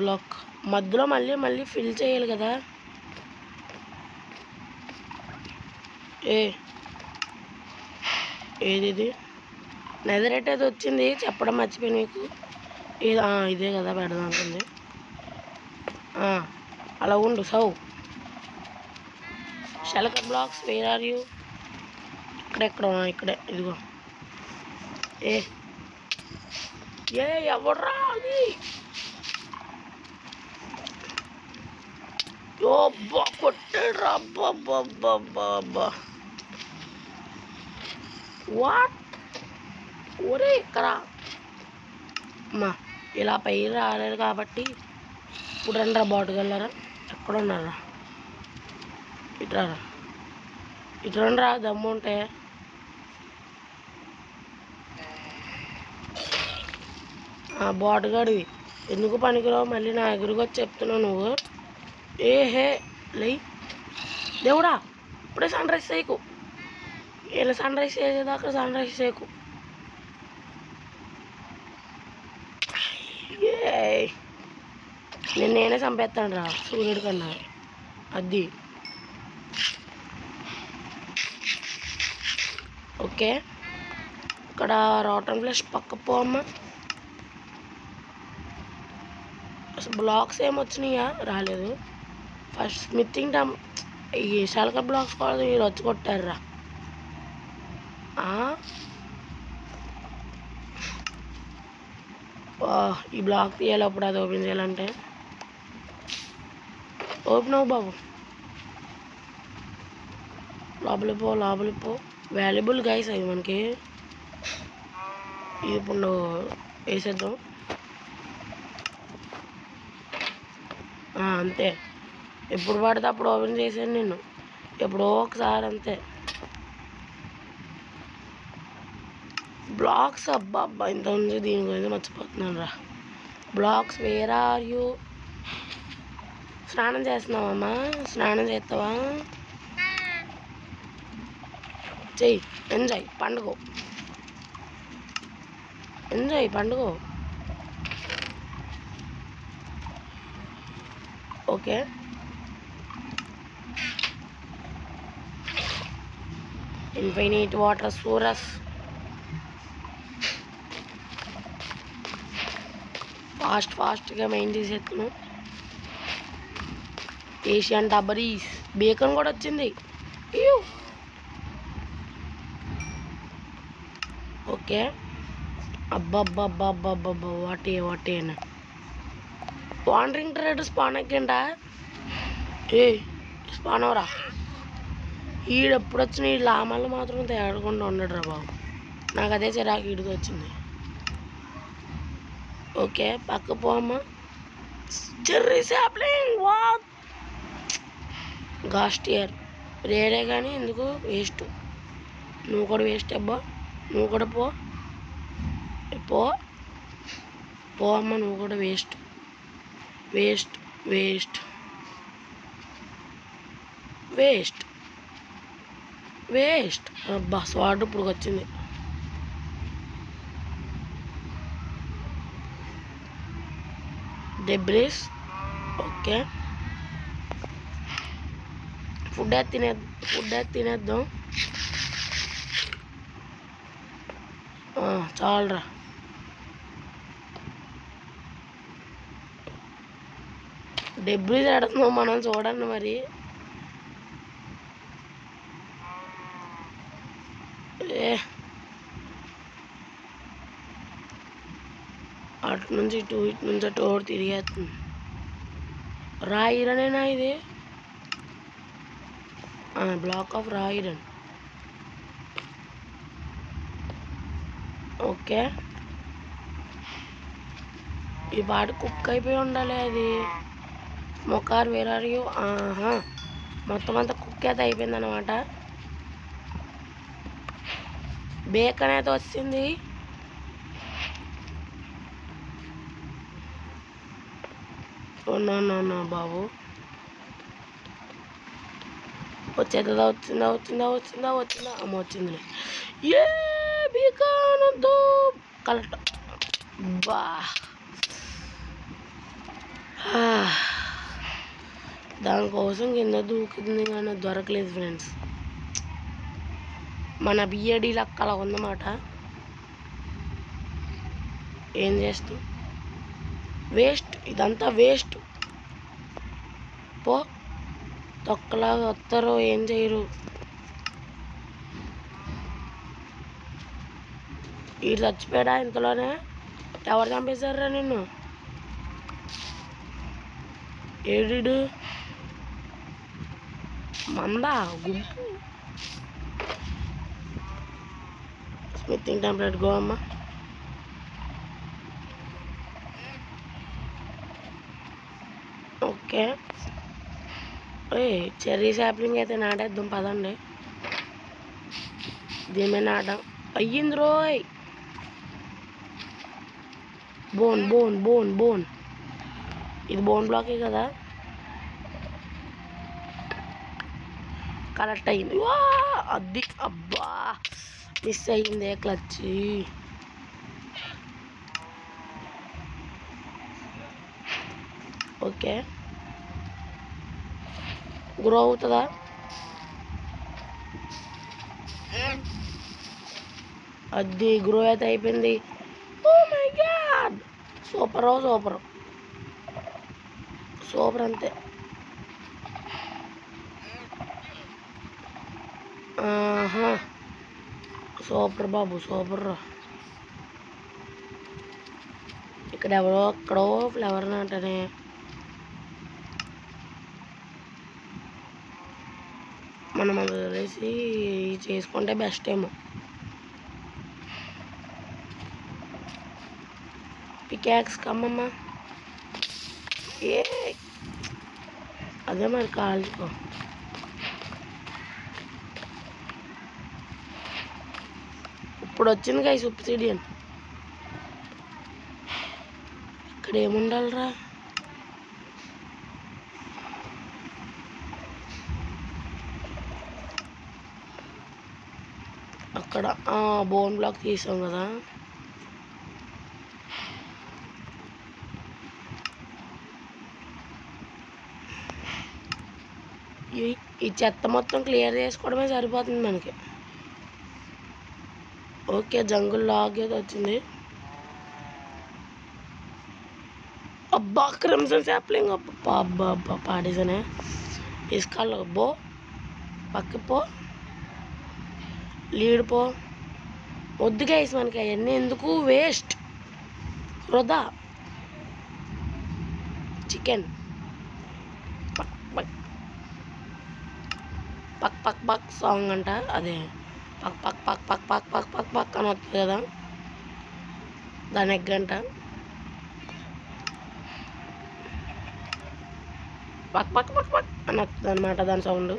బ్లాక్ మధ్యలో మళ్ళీ ఫిల్ చేయాలి కదా. ఏది నెదరేట్ అయితే వచ్చింది, చెప్పడం మర్చిపోయింది మీకు. ఇదే కదా పెడదాం అనుకుంది. అలా ఉండు సౌ. Shulker blocks where are you? ఇక్కడే ఇదిగో. ఎవర్రా అది? కొట్టాడు రా. వాట్ ఒరే, ఇక్కడ అమ్మా ఇలా పై రాలేదు కాబట్టి ఇప్పుడు రండి రా, బాటుకెళ్ళారా? ఎక్కడ ఉన్నారా? ఇటు రండి రా, దమ్ము ఉంటే. బాటుగాడివి ఎందుకు పనికిరావు? మళ్ళీ నా ఎగురుకొచ్చి చెప్తున్నావు నువ్వు. లే దేవుడా, ఇప్పుడే సన్ రైజ్ చేయకు. ఇలా సన్ రైజ్ చేసేదాకా సన్ రైజ్ చేయకు. నేనే చంపేస్తాను రా సూర్యుడి కన్నా. అది ఓకే. ఇక్కడ రాటన్ ఫ్లెష్ పక్క పోమ్మా. అసలు బ్లాక్స్ ఏమొచ్చినాయా? రాలేదు. ఫస్ట్ స్మిత్తింగ్ టైమ్ ఈ షల్కర్ బ్లాక్స్ కూడా మీరు వచ్చి కొట్టారురా. ఈ బ్లాక్ తీయాలి అప్పుడు అది ఓపెన్ చేయాలంటే. ఓపెన్ అవ్వు బాబు. లోపలికి పో. వాల్యుబుల్ గైస్ అవి మనకి. ఇది ఇప్పుడు వేసేద్దాం. అంతే. ఎప్పుడు పడితే అప్పుడు ఓపెన్ చేసాను నేను. ఎప్పుడో ఒకసారి అంతే. బ్లాక్స్ అబ్బా ఇంత ఉంది. దీని గురించి మర్చిపోతున్నాను రా. Blocks where are you? స్నానం చేస్తున్నావమ్మా? స్నానం చేస్తావా? చెయ్యి. ఎంజాయ్ పండుగ. ఓకే. Infinite water source. ఫాస్ట్గా మెయిన్ చేసేస్తున్నాం. ఏషియన్ టబరీస్ బేకన్ కూడా వచ్చింది. ఓకే. అబ్బబ్బబ్బబ్బబ్బబ్బ వాటేనా వాండరింగ్ ట్రేడర్ స్పాన్ ఎక్కింటా. స్పాన్ అవరా. ఈడెప్పుడు వచ్చిన ఈ లామాలు మాత్రం తేడకుండా ఉండడు రా బాబు. నాకు అదే చిరాకు ఈడికి వచ్చింది. ఓకే పక్క పోమ్మా. చెర్రీ సాప్లింగ్ వాట్ గాస్ట్ ఇయర్ రేరే కానీ ఎందుకు వేస్ట్. నువ్వు కూడా వేస్ట్ అబ్బా. నువ్వు కూడా పో అమ్మ. నువ్వు కూడా వేస్ట్. అబ్బా స్వాడ్ ఇప్పుడు వచ్చింది. డెబ్రిస్. ఓకే. ఫుడ్ తినేద్దాం. చాలరా. డెబ్రిస్ ఎడుతున్నాం మనం చూడండి మరి. అటు నుంచి ఇటు తిరిగేస్తుంది. రాయిరనేనా ఇది? Block of raw iron. ఓకే. ఈ పాట కుక్ అయిపోయి ఉండాలి అది. మొకార్ వేరారు. మొత్తం అంతా కుక్ అయితే అయిపోయింది అనమాట. బేకన్ అయితే వచ్చింది. నో బాబు. వచ్చిందా? అమ్మ వచ్చింది. బీకానొద్దు. కరెక్ట్. బా దానికోసం కింద దూకింది కానీ దొరకలేదు ఫ్రెండ్స్. మన బిఏడి లెక్క అలా ఉందన్నమాట. ఏం చేస్తాం? వేస్ట్. ఇదంతా వేస్ట్. పో. తొక్కలాగా వస్తారు, ఏం చేయరు. వీడు చచ్చిపోయాడా ఇంతలోనే? ఎవరు చంపేశారా నిన్ను? ఏడు మందా గుంపు. స్మిత్తింగ్ టెంప్లెట్ గో అమ్మా. ఓకే. చెర్రీ సాప్లింగ్ అయితే నాటేద్దాం పదండి. దీని నాటం అయ్యింది రోయ్. బోన్ ఇది బోన్ బ్లాకే కదా. కరెక్ట్ అయింది. అది అబ్బా మిస్ అయ్యిందే క్లచ్. ఓకే గ్రో అవుతుందా? అది గ్రో అయితే అయిపోయింది. Oh my god super super super అంతే. ఆహా సూపర్ బాబు సూపర్. ఇక్కడ ఎక్కడో ఫ్లవర్ నాటనే. మనం అది వదిలేసి చేసుకుంటే బెస్ట్ ఏమో. పికాక్స్ కమ్మమ్మా. ఏ అదే మరి కాల్చుకో. ఇప్పుడు వచ్చింది గైస్ ఒబ్సిడియన్. ఇక్కడ ఏముండాలిరా? అక్కడ బోన్ బ్లాక్ తీసాం కదా. ఈ చెత్త మొత్తం క్లియర్ చేసుకోవడమే సరిపోతుంది మనకి. ఓకే జంగుల్ లాగ్ ఏదో వచ్చింది. అబ్బా క్రిమ్సన్ సాప్లింగ్ అబ్బా అబ్బా అబ్బా పాడేసానే. ఇసుకాళ్ళు అబ్బో పక్క పో లీడ్ పో. వద్దుగా వేసి మనకి అవన్నీ ఎందుకు వేస్ట్ వృధా. చికెన్ పక్ పక్ పక్ పక్ పక్ సాంగ్ అంట. అదే పక్ పక్ పక్ పక్ పక్ పక్ పక్ పక్ అని వస్తుంది కదా, దాని ఎగ్గంట. పక్ పక్ పక్ పక్ అని వస్తుంది అనమాట దాని సౌండ్.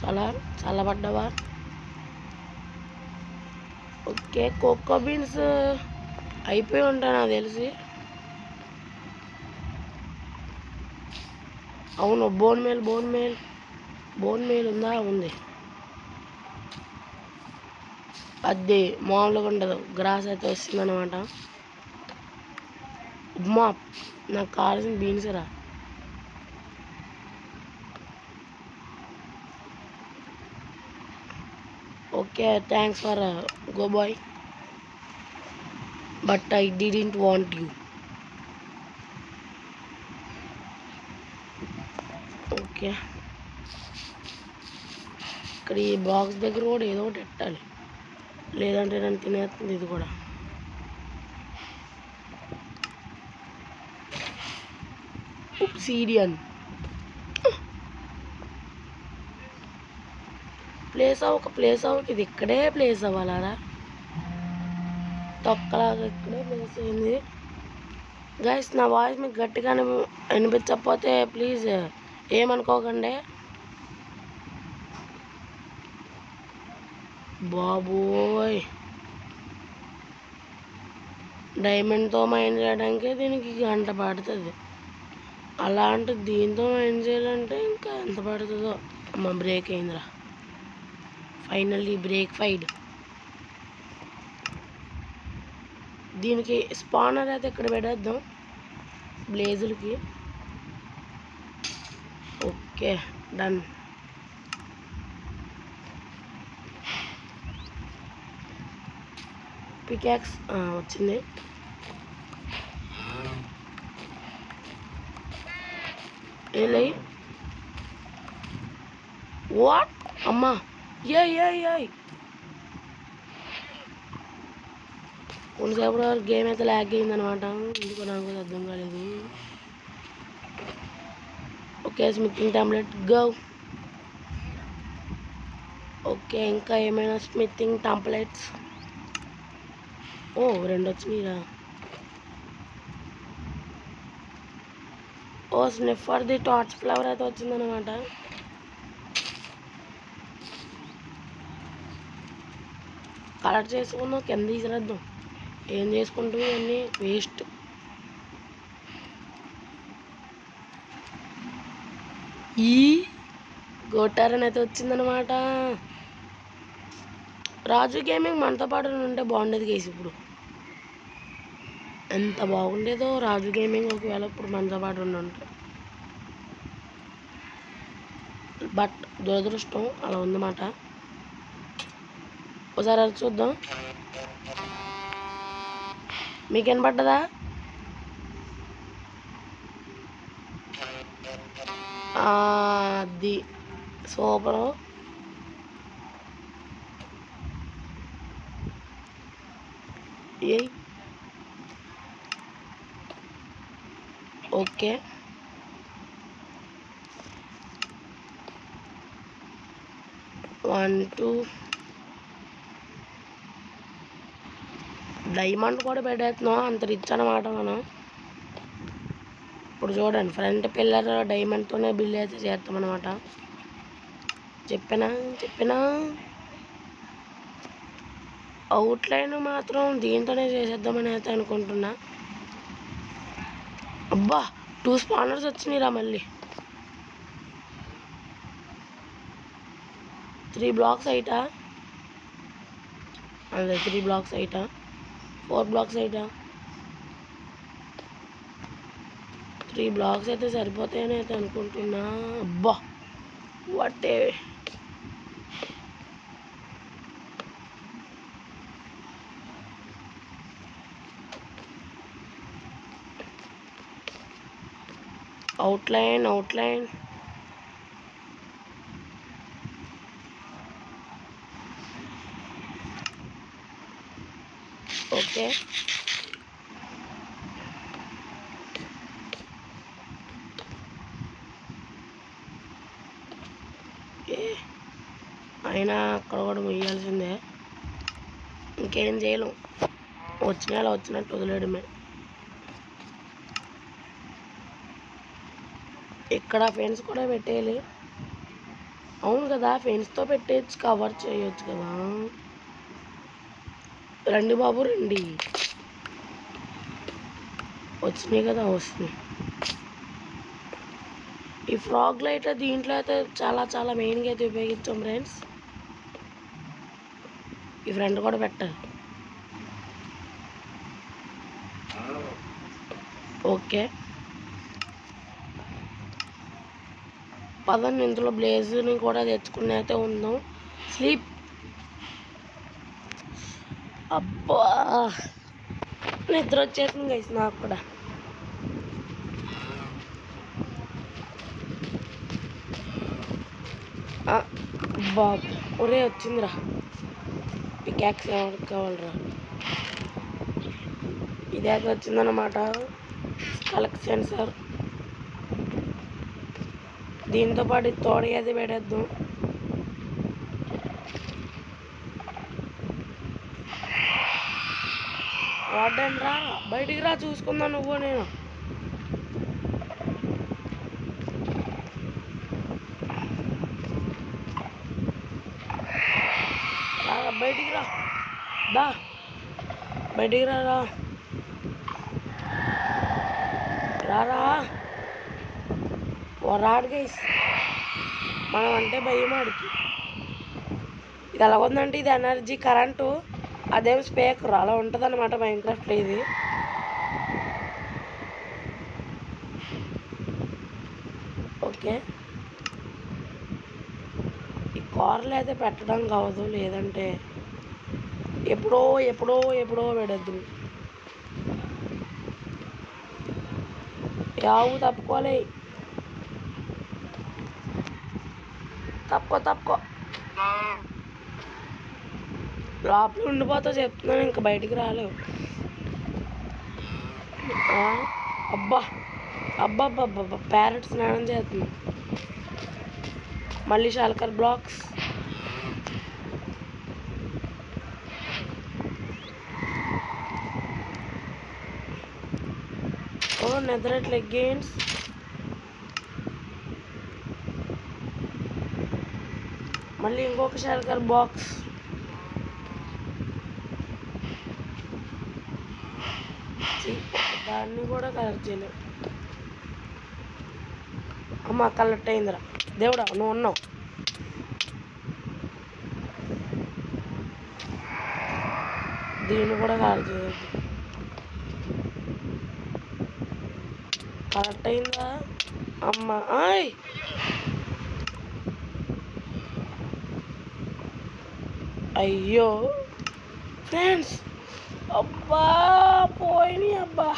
చాలా చల్లబడ్డావా? ఓకే కోకో బీన్స్ అయిపోయి ఉంటాయి నాకు తెలిసి. అవును బోన్ మేల్ ఉందా? ఉంది. అది మామూలుగా ఉండదు, గ్రాస్ అయితే వస్తుంది అనమాట. ఉప్మా నాకు కావాల్సిన బీన్స్ రా. Okay thanks for go bye, but I didn't want you. Okay ఇక్కడ ఈ బాక్స్ దగ్గర కూడా ఏదో ఒకటి పెట్టాలి, లేదంటే నన్ను తినేస్తుంది ఇది కూడా. ఒబ్సిడియన్ ప్లేస్ అవ్వక ఇది ఇక్కడే ప్లేస్ అవ్వాలా? తొక్కలాగా ఇక్కడే ప్లేస్ అయింది. గైస్ నా వాయిస్ మీకు గట్టిగా అనిపించకపోతే ప్లీజ్ ఏమనుకోకండి. బాబోయ్ డైమండ్తో మైండ్ చేయడానికి దీనికి గంట పడుతుంది. అలాంటి దీంతో మైండ్ చేయాలంటే ఇంకా ఎంత పడుతుందో. అమ్మ బ్రేక్ అయిందిరా, ఫైనల్లీ బ్రేక్ ఫైడ్. దీనికి స్పానర్ అయితే ఇక్కడ పెట్టేద్దాం బ్లేజులకి. Okay done. పికాక్స్ వచ్చింది. ఏలై వాట్ అమ్మా ఏ కొంతసేపు వరకు గేమ్ అయితే ల్యాగ్ అయిందనమాట. ఎందుకో నాకు కూడా అర్థం కాలేదు. Okay smithing tablet go. Okay ఇంకా ఏమైనా స్మితింగ్ టాబ్లెట్స్? ఓ 2 వచ్చినాయిరా. ఓ స్నిఫర్ ది టార్చ్ ఫ్లవర్ అయితే వచ్చిందనమాట. కలెక్ట్ చేసుకున్నాం, కింద తీసిరేద్దాం. ఏం చేసుకుంటాం ఇవన్నీ వేస్ట్. ఈ గోటారన్ అయితే వచ్చిందనమాట. రాజు గేమింగ్ మనతో పాటు ఉంటే బాగుండేది గైస్. ఇప్పుడు ఎంత బాగుండేదో రాజు గేమింగ్ ఒకవేళ ఇప్పుడు మనతో పాటు ఉంటే. బట్ దురదృష్టం అలా ఉందన్నమాట. ఒకసారి అది చూద్దాం. మీకు వినపడ్డదా? అది super. Okay, one two diamond కూడా పెట్టేస్తున్నాం. అంత రిచ్ అన్నమాట మనం. ఇప్పుడు చూడండి, ఫ్రంట్ పిల్లర్ డైమండ్తోనే బిల్ అయితే చేస్తామన్నమాట. చెప్పినా అవుట్లైన్ మాత్రం దీంతోనే చేసేద్దామని అయితే అనుకుంటున్నా. అబ్బా 2 స్పానర్స్ వచ్చినాయిరా మళ్ళీ. 3 బ్లాక్స్ అయిటా, అదే 3 బ్లాక్స్ అయిటా, 4 బ్లాక్స్ అయిటా. 3 బ్లాక్స్ అయితే సరిపోతాయని అయితే అనుకుంటున్నా. అబ్బా వట్టే అవుట్లైన్ ఓకే. అయినా అక్కడ కూడా ముయ్యాల్సిందే, ఇంకేం చేయలేం. వచ్చినా వచ్చినట్టు వదిలేయడమే. ఇక్కడ ఫెన్స్ కూడా పెట్టేయాలి. అవును కదా, ఫెన్స్తో పెట్టేయచ్చు, కవర్ చేయొచ్చు కదా. రండి బాబు రండి. వచ్చినాయి కదా, వస్తున్నాయి. ఈ ఫ్రాగ్ లైట్ దీంట్లో అయితే చాలా మెయిన్గా అయితే ఉపయోగించాం ఫ్రెండ్స్. ఈ ఫ్రంట్ కూడా పెట్టాలి. ఓకే, పదండి ఇందులో బ్లేజ్ని కూడా తెచ్చుకుని అయితే ఉందాం. స్లీప్. అబ్బా నిద్ర వచ్చేసింది గైస్ నాకు కూడా. బాబు ఒరే వచ్చిందిరా. పికాక్స్ ఎవరికి కావాలరా? ఇదే వచ్చిందన్నమాట, కలెక్ట్ సెన్సార్. దీంతో పాటు తోడి అయితే పెట్టేద్దాం. వాడండి రా, బయటికి రా, చూసుకుందాం నువ్వు నేను. బయటికి రా, దా బయటికి రారా. రాడు గైస్, మనం అంటే భయం ఆడికి. ఇది ఎలా ఉందంటే ఇది ఎనర్జీ కరెంటు, అదేం స్పీకర్, అలా ఉంటుంది అన్నమాట మైన్క్రాఫ్ట్లో ఇది. ఓకే, ఈ కార్లు అయితే పెట్టడం కావదు, లేదంటే ఎప్పుడో పెడద్దు. యావు తప్పుకోలే, తప్పుకో లోపల ఉండిపోతా చెప్తున్నాను, ఇంకా బయటికి రాలేవు. అబ్బా ప్యారెట్ స్నానం చేస్తుంది. మళ్ళీ షాల్కర్ బ్లాక్స్. నెదరెట్ లెగ్గిన్స్. మళ్ళీ ఇంకొక షాల్కర్ బాక్స్. దాన్ని కూడా కలెక్ట్ చేయలేవు. అమ్మ కలెక్ట్ అయిందిరా, దేవుడా నువ్వు ఉన్నావు. దీన్ని కూడా కలర్ చేద్దాం. కరెక్ట్ అయిందా అమ్మ? ఆయ్ అయ్యో ఫ్రెండ్స్, అబ్బా పోయినాయి అబ్బా.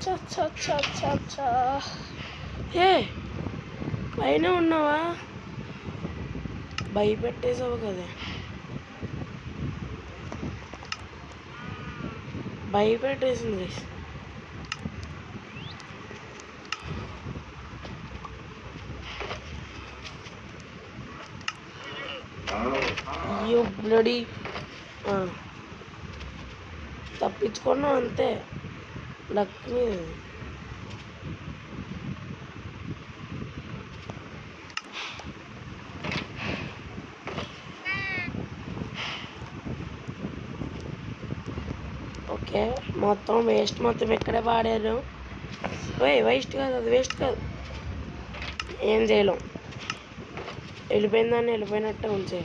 చచ్చా ఏ పైన ఉన్నావా? భయపెట్టేసావు కదా, భయపెట్టేసింది. అయ్యో బ్లడీ, తప్పించుకున్నావు అంతే లక్ని. ఓకే, మొత్తం వేస్ట్ మొత్తం ఇక్కడే పాడారు. వేస్ట్ కాదు, అది వేస్ట్ కాదు, ఏం చేయలేం. వెళ్ళిపోయిందని వెళ్ళిపోయినట్టే ఉంచే.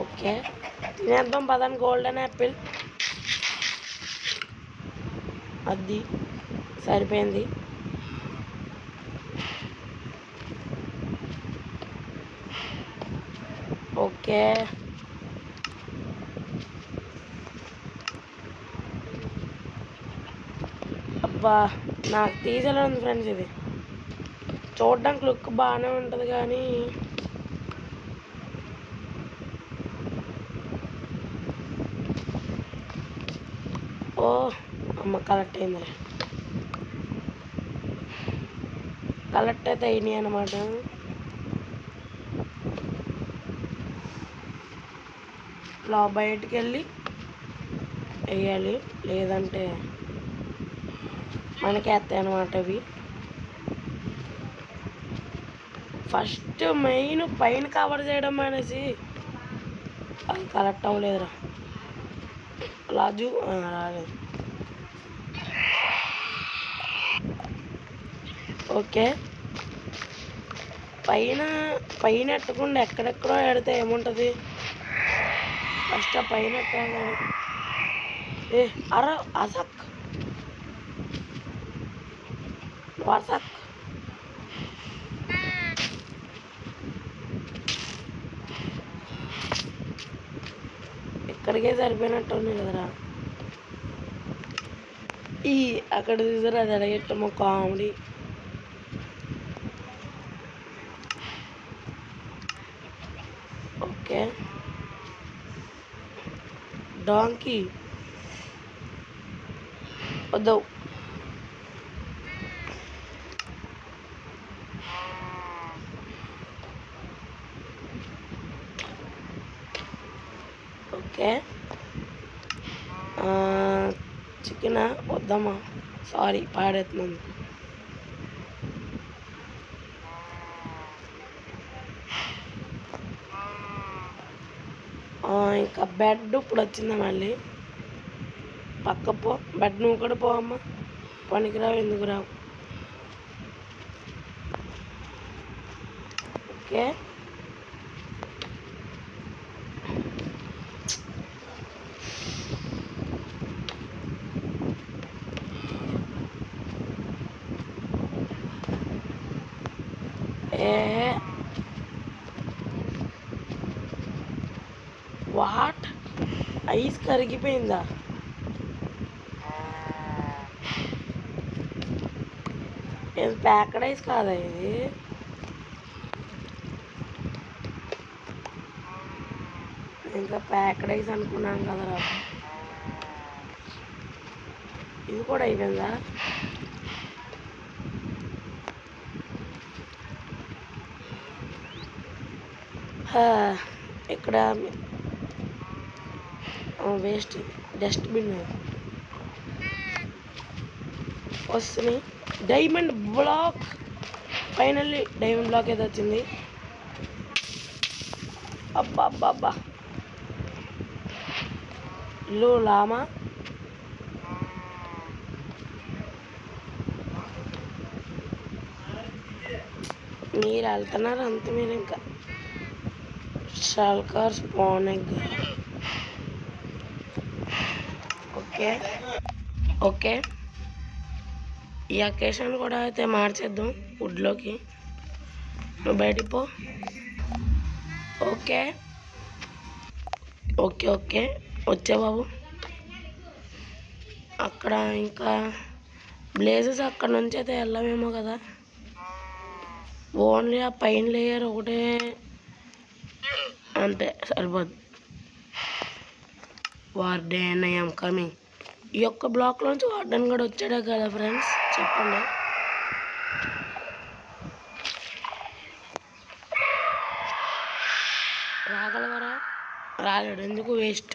ఓకే తినేద్దాం పదండి. గోల్డెన్ యాపిల్ అది సరిపోయింది. ఓకే అబ్బా నాకు తీసేలా ఉంది ఫ్రెండ్స్. ఇది చూడడానికి లుక్ బాగానే ఉంటుంది కానీ ఓ అమ్మ కలెక్ట్ అయిందిలే. కలెక్ట్ అయితే అయినాయి అన్నమాట. బయటికి వెళ్ళి వేయాలి, లేదంటే మనకి వేస్తాయి అన్నమాట అవి. ఫస్ట్ మెయిన్ పైన కవర్ చేయడం అనేసి అది కరెక్ట్ అవ్వలేదురా రాజు. రాలేదు. ఓకే పైన పైన ఎట్టకుండా ఎక్కడెక్కడో ఎడితే ఏముంటుంది. ఫస్ట్ ఆ పైన ఎట్టాలి. అసక్ వాట్సాప్ ఇక్కడికే సరిపోయినట్టు ఉంది కదరా. ఈ అక్కడ చూసారు అది అడగట్టమో కామెడీ. ఓకే డాంకీ వద్దు. ఓకే చికెన్ వద్దామా? సారీ పాడేస్తున్నాను. ఇంకా బెడ్ ఇప్పుడు వచ్చిందా మళ్ళీ? పక్క పో బెడ్, నువ్వు కూడా పో అమ్మ. పనికిరావు, ఎందుకు రావు. ఓకే వాట్, ఐస్ కరిగిపోయిందా? ఇది ప్యాకెడ్ ఐస్ కాదా ఇది? ఇంకా ప్యాకెడ్ ఐస్ అనుకున్నాను కదరా. ఇది కూడా అయిపోయిందా? ఇక్కడ వేస్ట్ డస్ట్బిన్ వస్తుంది. Diamond block, finally diamond block ఏదో వచ్చింది. అబ్బా అబ్బా అబ్బా, లామా మీరు వెళ్తున్నారు అంతే. మీరు ఇంకా షల్కర్ స్పాన్ ఎగ్. ఓకే ఓకే, ఈ అకేషన్ కూడా అయితే మార్చేద్దాం వుడ్లోకి. నువ్వు బయటికి పో. ఓకే ఓకే ఓకే, వచ్చే బాబు. అక్కడ ఇంకా బ్లేజెస్ అక్కడ నుంచి అయితే వెళ్ళమేమో కదా. ఓన్లీ ఆ పైన లేయర్ ఒకటే అంటే సరిపోద్ది. Warden I'm coming. ఈ యొక్క బ్లాక్లోంచి వార్డెన్ కూడా వచ్చాడే కదా ఫ్రెండ్స్, చెప్పండి. రాగలవరా? రాలేడు, ఎందుకు వేస్ట్.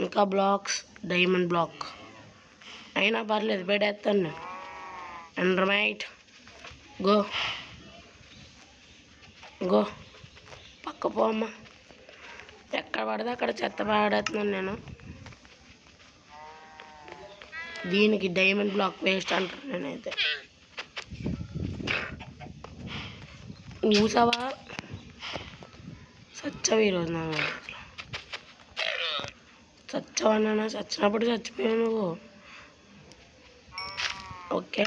ఇంకా బ్లాక్స్, డైమండ్ బ్లాక్ అయినా పర్లేదు, పెట్టేస్తాను నేను. ఎండర్మైట్ గో గో, పక్క పోమ్మా. ఎక్కడ పడితే అక్కడ చెత్త పాడేస్తున్నాను నేను. దీనికి డైమండ్ బ్లాక్ వేస్ట్ అంటాను నేనైతే. ఊసావా చచ్చావు ఈరోజు నా చచ్చావన్నా, చచ్చినప్పుడు చచ్చిపోయావు నువ్వు. ఓకే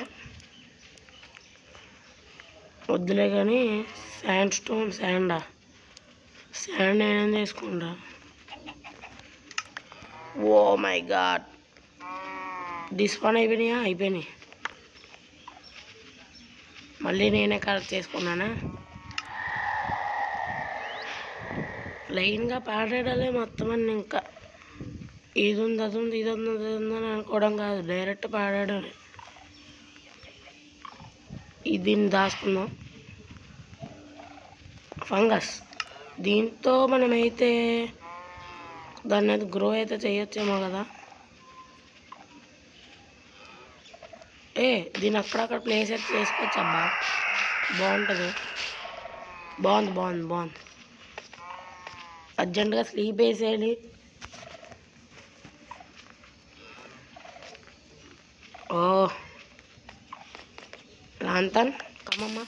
వద్దులే కానీ శాండ్ స్టోన్, శాండ్ నేనేం చేసుకుంటా. ఓ మై గాడ్, డిస్పాన్ అయిపోయినాయి. మళ్ళీ నేనే కరెక్ట్ చేసుకున్నానా. లైన్గా పాడేడాలే మొత్తం అన్నీ. ఇంకా ఇది ఉంది, అది ఉంది, ఇది ఉంది, అది ఉందని అనుకోవడం కాదు, డైరెక్ట్ పాడాడాలి. దీన్ని దాచుకుందాం. ఫంగస్, దీంతో మనమైతే దాన్ని అయితే గ్రో అయితే చేయొచ్చేమో కదా. దీన్ని అక్కడక్కడ ప్లేస్ అయితే చేసుకోవచ్చు అబ్బా, బాగుంటుంది. బాగుంది. అర్జెంటుగా స్లీప్ వేసేయాలి. ఓ లాంతన్ కమ్మమ్మ.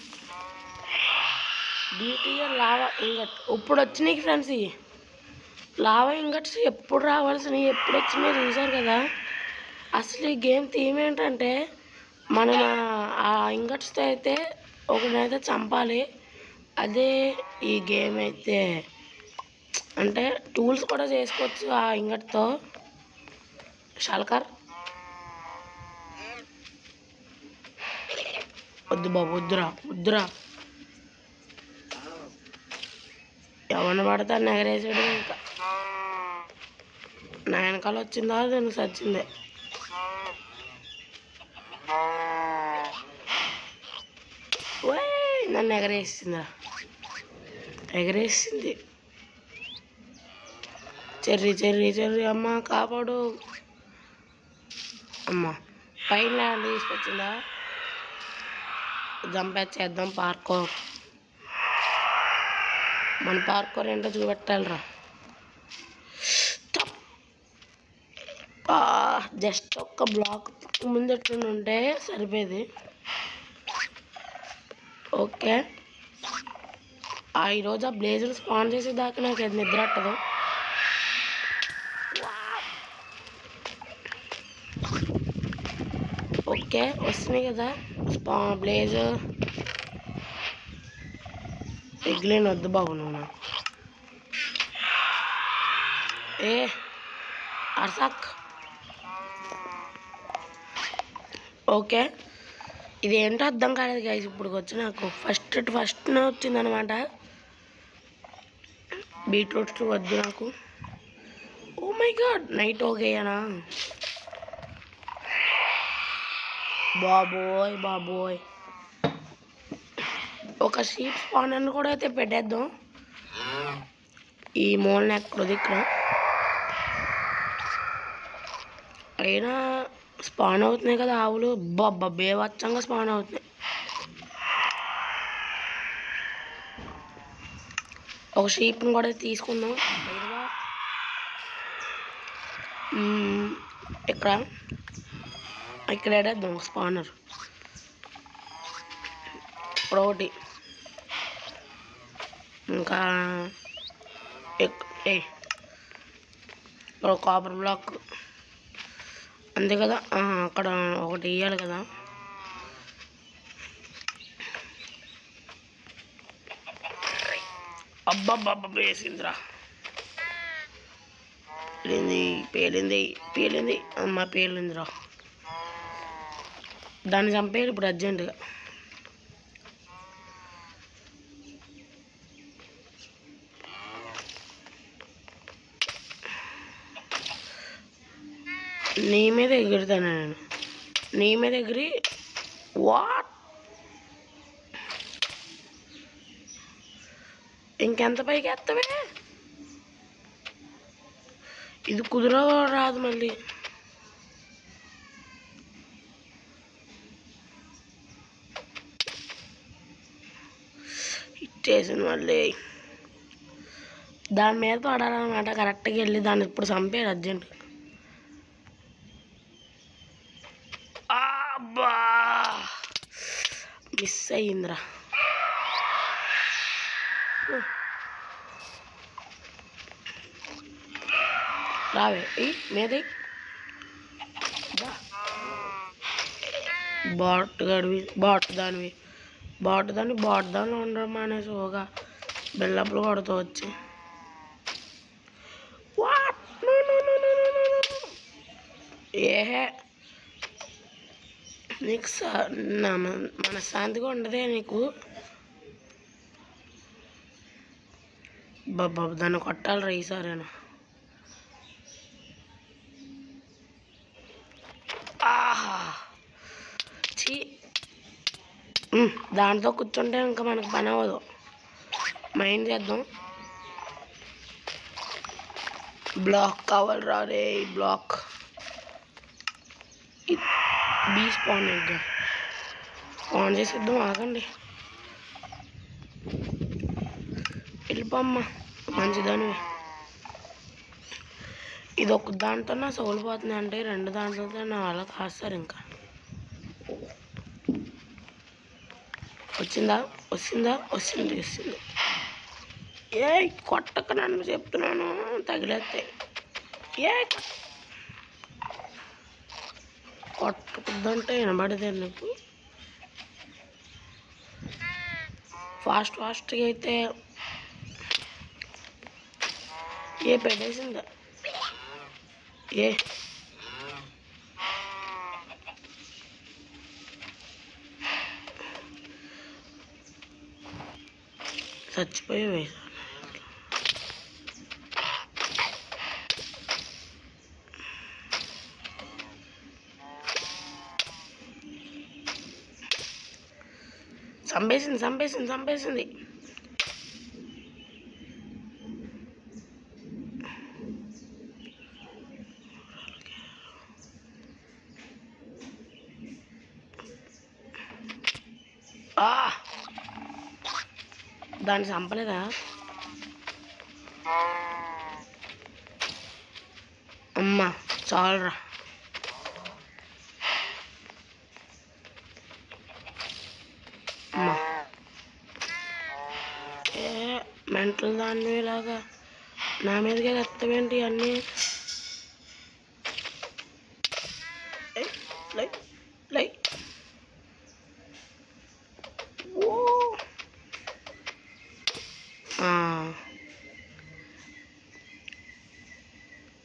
డిటిఎల్ లావా ఇంగట్ ఇప్పుడు వచ్చినాయి ఫ్రెండ్స్. ఇవి లావా ఇంగట్స్ ఎప్పుడు రావాల్సినవి, ఎప్పుడు వచ్చినాయి చూసారు కదా. అసలు ఈ గేమ్ థీమ్ ఏంటంటే మనం ఆ ఇంగట్స్తో అయితే ఒకనైతే చంపాలి. అదే ఈ గేమ్ అయితే అంటే టూల్స్ కూడా చేసుకోవచ్చు ఆ ఇంగట్తో. షల్కర్ వద్దు బాబు, వద్దురా. ఎవరిని పడతాను ఎగరేసాడు. ఇంకా నా వెనకాల వచ్చిందా దానికి సచ్చిందే. నన్ను ఎగరేసింది. చెర్రీ అమ్మ కాపాడు. అమ్మ పైన ల్యాండ్ తీసుకొచ్చిందా. చంపేద్దాం పార్కోర్. మన పార్కోర్ ఏంటో చూపెట్టాలిరా. జస్ట్ ఒక్క బ్లాక్ ముందెట్టు ఉంటే సరిపోయేది. ఓకే ఈరోజు ఆ బ్లేజర్ స్పాన్ చేసేదాకా నాకు అది నిద్ర పట్టదు. ఓకే వస్తున్నాయి కదా బ్లేజర్. ఎగ్లేని వద్దు బాబు నువ్వు. అర్సాక్. ఓకే ఇది ఏంటో అర్థం కాలేదు గైస్. ఇప్పుడు వచ్చి నాకు ఫస్ట్ వచ్చిందనమాట. బీట్రూట్స్ వద్దు నాకు. ఓ మై గాడ్, నైట్ ఓకేనా బాబోయ్. ఒక షీప్ స్పానర్ కూడా అయితే పెట్టేద్దాం ఈ మూలన ఎక్కడో ఇక్కడ. అయినా స్పాన్ అవుతున్నాయి కదా ఆవులు. బేవచ్చంగా స్పాన్ అవుతున్నాయి. ఒక షీప్ని కూడా తీసుకుందాం. ఇక్కడ వేద్దాం స్పానర్. ఇప్పుడొకటి ఇంకా ఇక్కడ కాపర్ బ్లాక్ అంతే కదా. అక్కడ ఒకటి వేయాలి కదా. అబ్బబ్బబ్బ వేసిందిరా. పేలింది అమ్మ పేలిందిరా. దాన్ని చంపేయాలి ఇప్పుడు అర్జెంటుగా. నీ మీద ఎగురుతాను నేను. నీ మీద ఎగిరి వాట్ ఇంకెంత పైకి ఎత్తవే. ఇది కుదుర రాదు మళ్ళీ. ఇచ్చేసింది మళ్ళీ. దాని మీద పడాలన్నమాట. కరెక్ట్గా వెళ్ళి దాన్ని ఇప్పుడు చంపేయాలి అర్జెంట్. అబ్బా మిస్ అయ్యిందిరా. రావే మీద బాట్ దాన్ని ఉండడం అనేసి ఓగా బెల్లప్పులు కొడుతూ వచ్చి ఏహే నీకు మనశ్శాంతిగా ఉండదే నీకు. బాబా దాన్ని కొట్టాలి రా ఈసారేనా. ఆహా చీ దాంతో కూర్చుంటే ఇంకా మనకు పని అవ్వదు. మైండ్ చేద్దాం. బ్లాక్ కావాలి రారే. బ్లాక్ బీ స్పాన్ ఎగ్గా స్పాన్ చేసేద్దాం. ఆగండి వెళ్ళిపోమ్మా మంచిదానివి. ఇది ఒక దాంతో నా సోలిపోతుంది అంటే 2 దాంట్లో నా వల్ల కాస్తారు. ఇంకా వచ్చింది. ఏ కొట్టక నన్ను చెప్తున్నాను. తగిలేస్తాయి. ఏ కొట్టకుద్దంటే వినబడదే నీకు. ఫాస్ట్గా అయితే పెట్టేసిందా. చచ్చిపోయావే. చంపేసింది. దాన్ని చంపలేదా. అమ్మా చాలరా. అమ్మా మెంటల్ దాన్ని ఇలాగా నా మీదకే తెస్తావేంటి అన్నీ. లై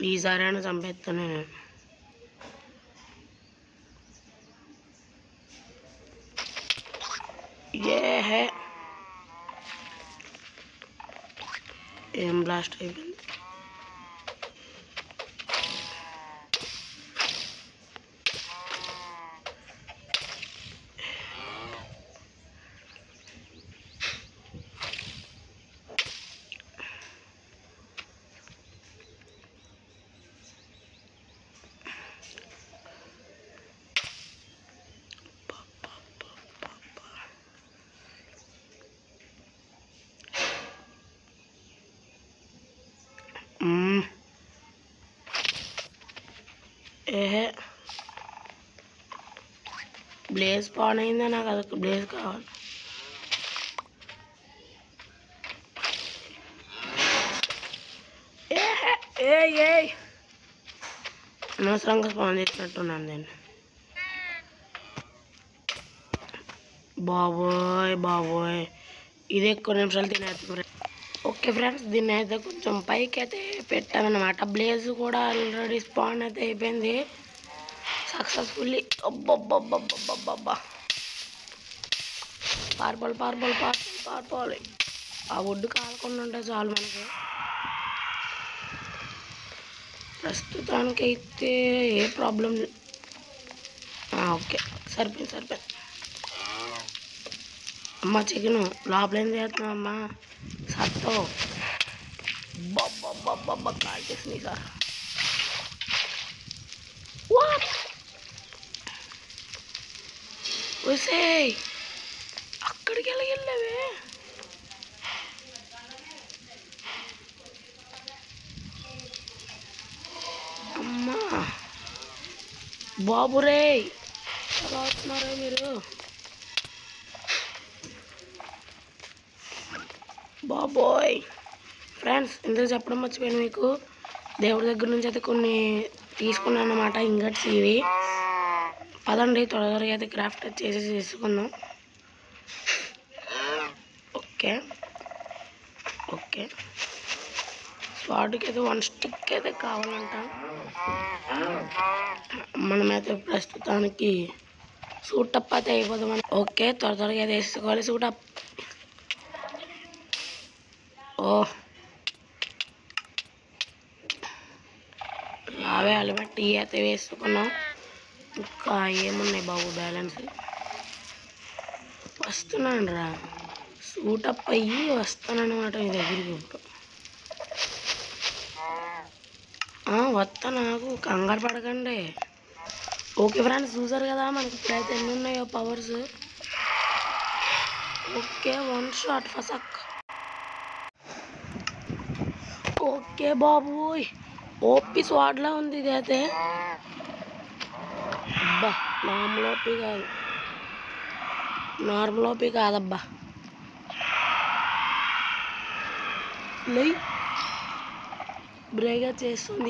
ఈసారైనా చంపేస్తాను నేను. ఏం బ్లాస్ట్ అయిపోయింది. బ్లేజ్ స్పాన్ అయిందా. నాకు అదొక బ్లేజ్ కావాలి. అనవసరంగా స్పాన్ చేసినట్టున్నాను నేను. బాబోయ్ ఇది ఎక్కువ నిమిషాలు తినేస్తుంది. ఓకే ఫ్రెండ్స్, దీన్ని అయితే కొంచెం పైకి అయితే పెట్టామన్నమాట. బ్లేజ్ కూడా ఆల్రెడీ స్పాన్ అయితే అయిపోయింది సక్సెస్ఫుల్లీ. అబ్బబ్బబ్బబ్బబ్బబ్బా, పారిపోవాలి. ఆ ఒడ్డు కాలకుండా ఉంటే చాలు మనకి. ప్రస్తుతానికి అయితే ఏ ప్రాబ్లం. ఓకే, సరిపోయింది. అమ్మ చికెను లోపల ఏం చేస్తున్నావు అమ్మా? సత్తో బాబ్బా కాల్ చేసింది సార్. వసే అక్కడికి వెళ్ళవే. అమ్మా బాబురే, ఎలా వస్తున్నారే మీరు? బాబోయ్ ఫ్రెండ్స్, ఇందుకు చెప్పడం మర్చిపోయాను మీకు. దేవుడి దగ్గర నుంచి అయితే కొన్ని తీసుకున్నాను అన్నమాట, ఇంగట్స్ ఇవి. పదండి త్వరగా అయితే క్రాఫ్ట్ చేసుకుందాం. ఓకే స్వాడ్కి అయితే 1 స్టిక్ అయితే కావాలంట. మనమైతే ప్రస్తుతానికి సూటప్ అయితే అయిపోదాం. ఓకే, త్వరగా అయితే వేసుకోవాలి సూటప్. లావే అలబట్టి అయితే వేసుకున్నాం. ఇంకా ఏమున్నాయి బాబు బ్యాలెన్స్? వస్తున్నాను రా, సూటప్ అయ్యి వస్తానన్నమాట మీ దగ్గరికి. ఇప్పుడు వస్తా, నాకు కంగారు పడకండి. ఓకే ఫ్రెండ్స్, చూసారు కదా మనకి ఇప్పుడైతే ఎన్ని ఉన్నాయో పవర్స్. ఓకే, 1 షాట్ ఫసక్. ఓకే బాబోయ్, ఓపి స్వాడ్లా ఉంది ఇది అయితే. అబ్బా, నార్మల్ ఓపి కాదబ్బా. బ్రేక్ చేస్తుంది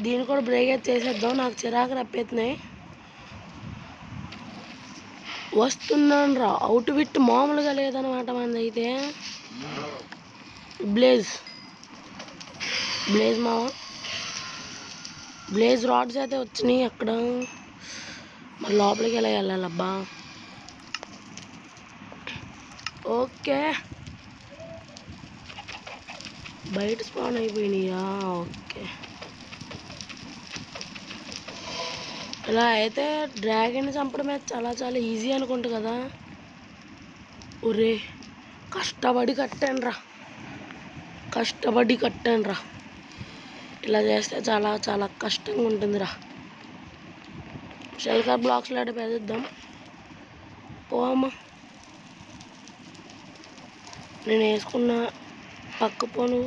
దీన్ని కూడా బ్రేక్ చేసేద్దాం. నాకు చిరాకు రప్పేస్తున్నాయి. వస్తున్నాను రా, అవుట్ విట్ మామూలుగా లేదనమాట మనది అయితే. బ్లేజ్ రాడ్స్ అయితే వచ్చినాయి అక్కడ. మరి లోపలికి ఎలా వెళ్ళాలబ్బా? ఓకే, బయట స్పాన్ అయిపోయినాయా? ఓకే, ఇలా అయితే డ్రాగన్ చంపడమే చాలా ఈజీ అనుకుంటా కదా. ఒరే, కష్టపడి కట్టాను రా. ఇలా చేస్తే చాలా కష్టంగా ఉంటుందిరా. షెల్కర్ బ్లాక్స్ లాంటి పెద్దాం. పోమ్మా, నేను వేసుకున్న పక్క పోను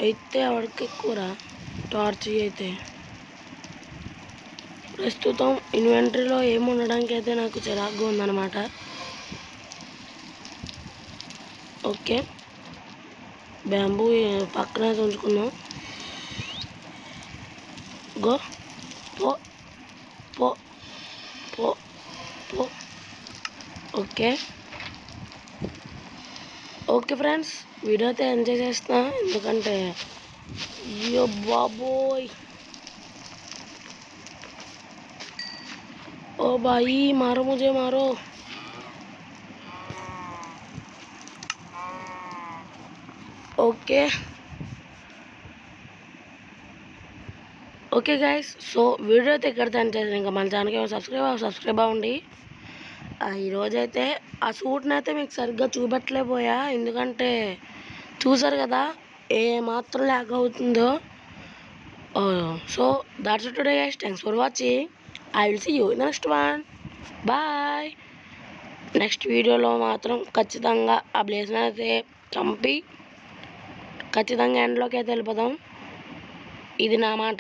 అయితే ఆవిడకి ఎక్కువరా. టార్చ్ అయితే ప్రస్తుతం ఇన్వెంటరీలో ఏమి ఉండడానికి అయితే నాకు చిరాకుగా ఉందన్నమాట. ఓకే, బ్యాంబూ పక్కన ఉంచుకుందాం. గో పో పో పో పో ఓకే ఫ్రెండ్స్, వీడియో అయితే ఎంజాయ్ చేస్తున్నా. ఎందుకంటే అయ్యో బాబోయ్, ओ भाई मारो मुझे, मारो। ఓకే గైస్, సో వీడియో అయితే ఇక్కడ చేసి ఇంకా మన ఛానల్కి సబ్స్క్రైబ్ అవ్వండి. ఈరోజైతే ఆ సూట్ని అయితే మీకు సరిగ్గా చూపెట్టలేకపోయా, ఎందుకంటే చూసారు కదా ఏ మాత్రం ల్యాగ్ అవుతుందో. So that's it today guys, thanks for watching. I will see you in the next one. Bye. Next వీడియోలో మాత్రం ఖచ్చితంగా ఆ బ్లేజ్ని అయితే చంపి ఖచ్చితంగా ఎండ్లోకి అయితే వెళ్ళిపోదాం. ఇది నా మాట.